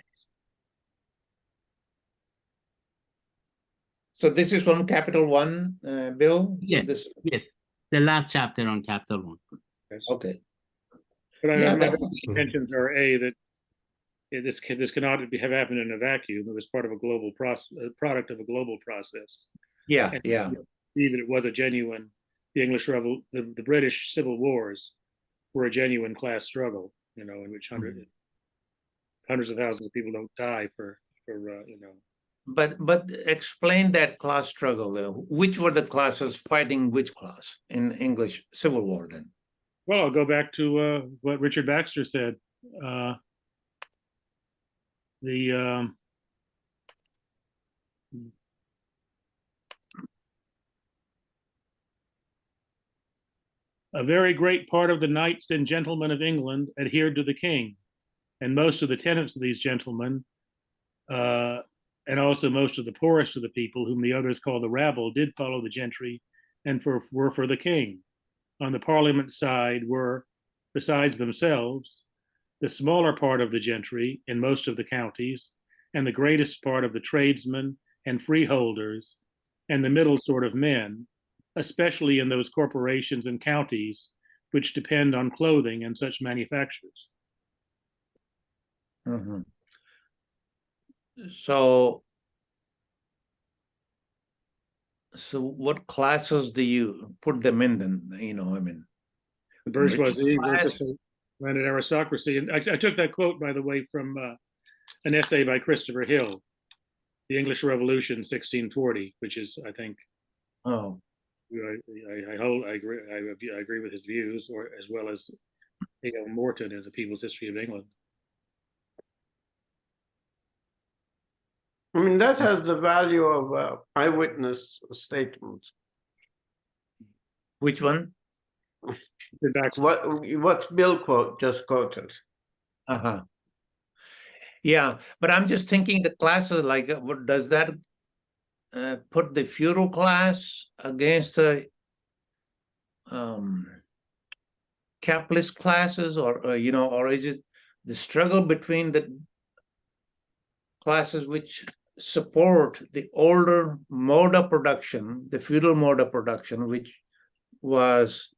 So this is from Capital One, Bill? Yes, This, yes. The last chapter on Capital One. okay. But Yeah, my that- intentions are that this cannot have happened in a vacuum. It was part of a global product of a global process. Yeah, And yeah. even it was a genuine, the British Civil Wars were a genuine class struggle, in which hundreds of thousands of people don't die for. But explain that class struggle. Which were the classes fighting which class in English Civil War then? Well, I'll go back to what Richard Baxter said. A very great part of the knights and gentlemen of England adhered to the king, and most of the tenants of these gentlemen, and also most of the poorest of the people, whom the others call the rabble, did follow the gentry and were for the king. On the Parliament side were, besides themselves, the smaller part of the gentry in most of the counties, and the greatest part of the tradesmen and freeholders, and the middle sort of men, especially in those corporations and counties which depend on clothing and such manufactures. Mm-hmm. So what classes do you put them in then? The bourgeoisie, class. workers, landed aristocracy. And I took that quote, by the way, from an essay by Christopher Hill, The English Revolution, 1640, which is, I think, Oh, I agree with his views, or as well as A.L. Morton in The People's History of England. I mean, that has the value of eyewitness statements. which one? What's Bill just quoted? Uh-huh. Yeah, but I'm just thinking the classes, like, what does that put the feudal class against the capitalist classes, or or is it the struggle between the classes which support the older mode of production, the feudal mode of production, which was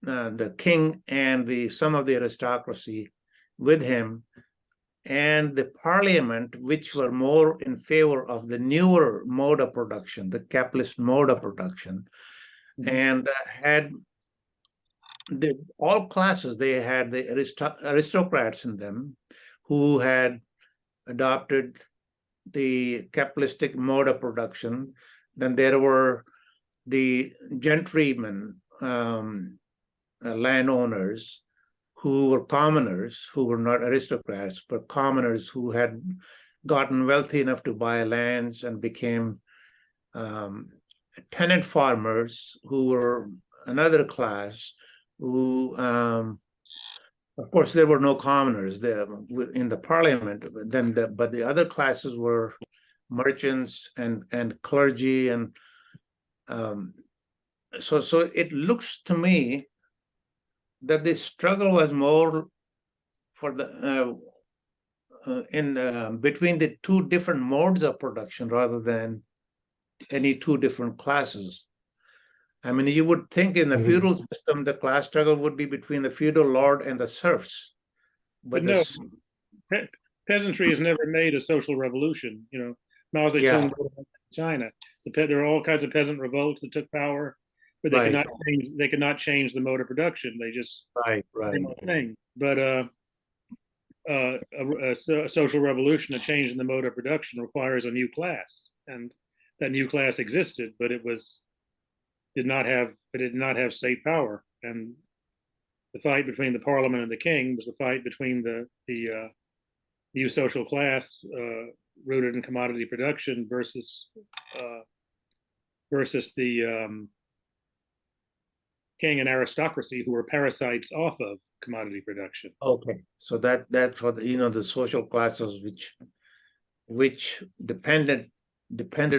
the king and some of the aristocracy with him, and the parliament, which were more in favor of the newer mode of production, the capitalist mode of production, and had all classes. They had the aristocrats in them who had adopted the capitalistic mode of production. Then there were the gentrymen, landowners, who were commoners, who were not aristocrats, but commoners who had gotten wealthy enough to buy lands and became tenant farmers, who were another class, who, of course, there were no commoners there in the parliament, but the other classes were merchants and clergy, and so it looks to me that the struggle was more for the between the two different modes of production rather than any two different classes. I mean, you would think in the feudal system, the class struggle would be between the feudal lord and the serfs. But no, peasantry has never made a social revolution. Mao Zedong in China. There are all kinds of peasant revolts that took power, but they could not change the mode of production. They just thing. But a social revolution, a change in the mode of production, requires a new class, and that new class existed, but it did not have state power. And the fight between the parliament and the king was the fight between the new social class rooted in commodity production versus the king and aristocracy, who were parasites off of commodity production. Okay, so that's for the social classes which depended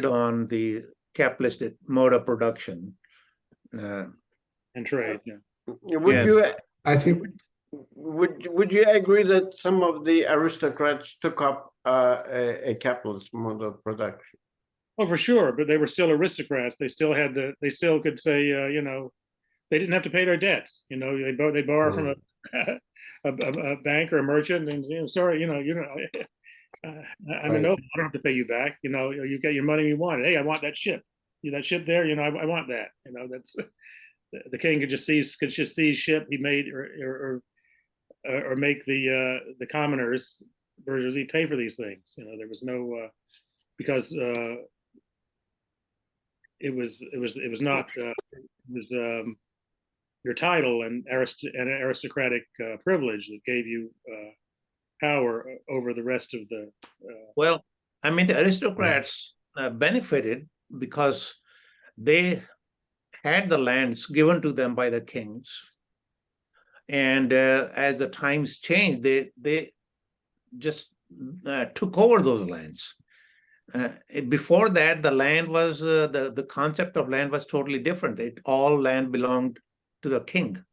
on the capitalist mode of production and trade. I think would you agree that some of the aristocrats took up a capitalist mode of production? Oh, for sure, but they were still aristocrats. They still had they still could say, they didn't have to pay their debts. They borrow from a bank or a merchant, and sorry, I'm a noble. I don't have to pay you back. You get your money you wanted. Hey, I want that ship. That ship there. I want that. That's the king could just see ship he made or make the commoners bourgeoisie pay for these things. There was no because it was not your title and aristocratic privilege that gave you power over the rest of the. Well, I mean, the aristocrats benefited because they had the lands given to them by the kings, and as the times changed, they just took over those lands. Before that, the land was the concept of land was totally different. All land belonged to the king,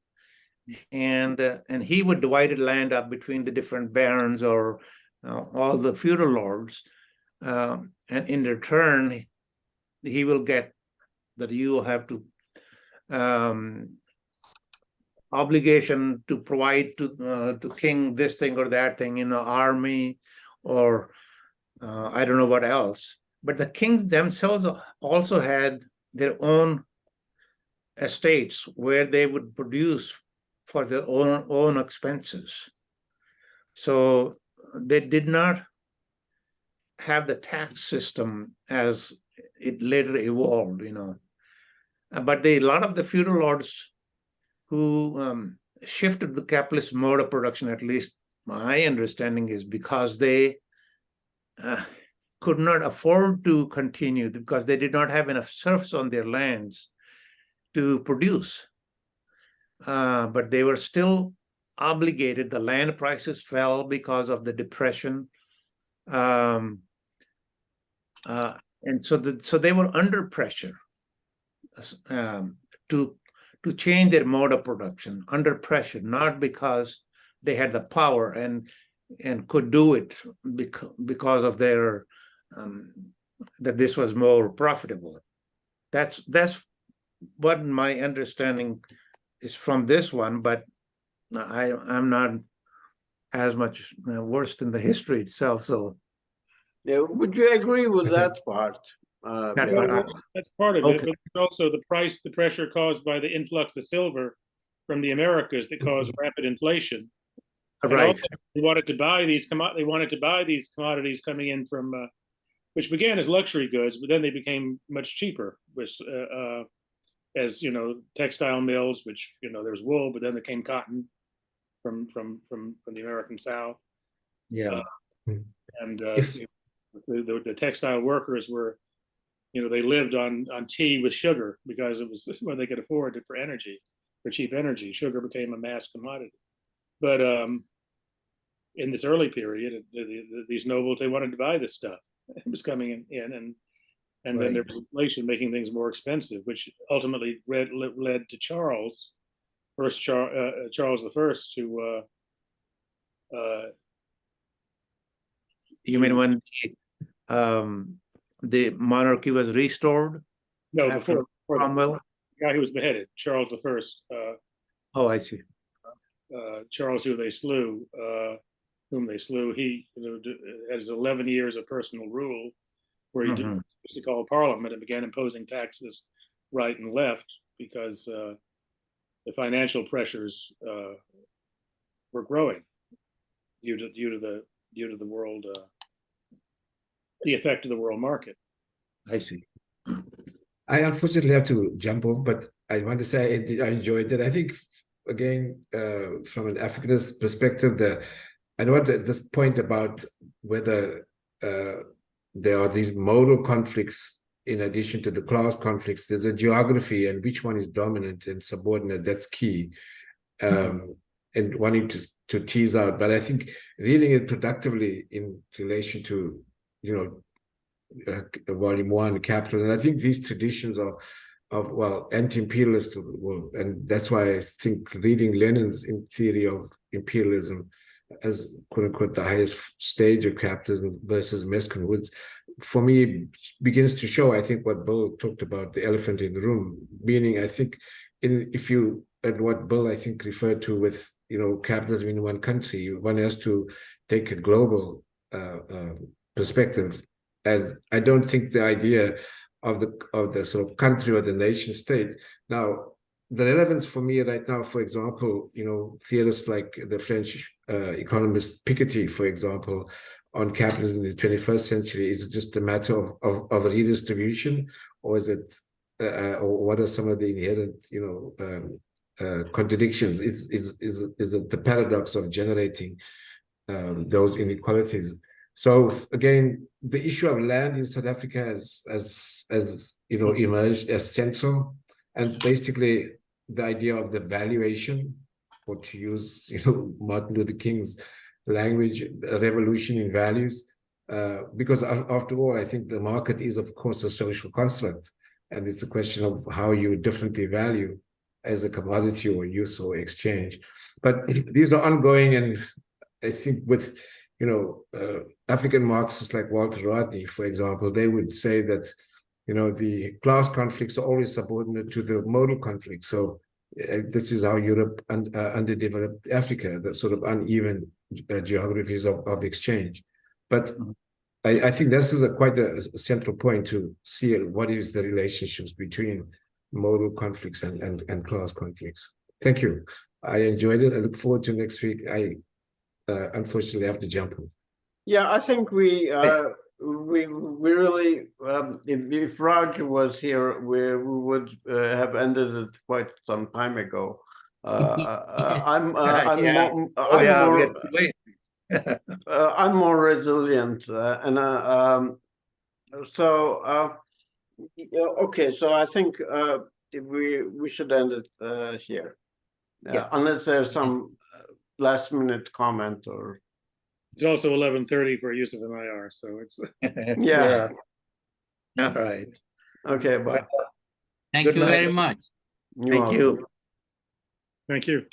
and he would divide land up between the different barons or all the feudal lords, and in return, he will get that you will have to obligation to provide to king this thing or that thing, army or I don't know what else. But the kings themselves also had their own estates where they would produce for their own expenses. So they did not have the tax system as it later evolved, But a lot of the feudal lords who shifted the capitalist mode of production, at least my understanding is because they could not afford to continue because they did not have enough serfs on their lands to produce. But they were still obligated. The land prices fell because of the depression. And so they were under pressure to change their mode of production, under pressure, not because they had the power and could do it because of their that this was more profitable. That's what my understanding is from this one, but I'm not as much versed in the history itself. So, yeah, would you agree with that part? That's part of it, but also the pressure caused by the influx of silver from the Americas that caused rapid inflation. Right. They wanted to buy these commodities coming in from, which began as luxury goods, but then they became much cheaper. As textile mills, which there was wool, but then there came cotton from the American South. Yeah, and the textile workers were, they lived on tea with sugar because it was what they could afford it for energy, for cheap energy. Sugar became a mass commodity. But in this early period, these nobles, they wanted to buy this stuff. It was coming in and then there was inflation making things more expensive, which ultimately led to Charles I to. You mean when the monarchy was restored? No, before Cromwell. The guy who was beheaded, Charles I. Oh, I see. Charles, whom they slew, he has 11 years of personal rule, where he used to call Parliament and began imposing taxes right and left because the financial pressures were growing due to the world, the effect of the world market. I see. I unfortunately have to jump off, but I want to say I enjoyed it. I think, again, from an Africanist perspective, I know at this point about whether there are these modal conflicts in addition to the class conflicts. There's a geography and which one is dominant and subordinate. That's key, and wanting to tease out. But I think reading it productively in relation to volume 1, Capital, and I think these traditions of anti-imperialist, and that's why I think reading Lenin's theory of imperialism as quote unquote the highest stage of capitalism versus Meskin, which for me begins to show, I think, what Bill talked about, the elephant in the room, meaning I think if you, and what Bill I think referred to with, capitalism in one country, one has to take a global perspective. And I don't think the idea of the sort of country or the nation state. Now, the relevance for me right now, for example, theorists like the French economist Piketty, for example, on capitalism in the 21st century, is it just a matter of redistribution, or is it, or what are some of the inherent, contradictions? Is it the paradox of generating those inequalities? So again, the issue of land in South Africa has emerged as central, and basically the idea of the valuation, or to use Martin Luther King's language, a revolution in values, because after all, I think the market is of course a social construct, and it's a question of how you differently value as a commodity or use or exchange. But these are ongoing, and I think with African Marxists like Walter Rodney, for example, they would say that the class conflicts are always subordinate to the modal conflicts. So this is how Europe underdeveloped Africa, the sort of uneven geographies of exchange. But I think this is quite a central point to see what is the relationships between modal conflicts and class conflicts. Thank you. I enjoyed it. I look forward to next week. I unfortunately have to jump off. Yeah, I think we really, if Raj was here, we would have ended it quite some time ago. I'm more resilient, okay. So I think we should end it here, unless there's some last minute comment or. It's also 11:30 for Yusuf and IR, so it's yeah. All right. Okay, bye. Thank you very much. Thank you. Thank you.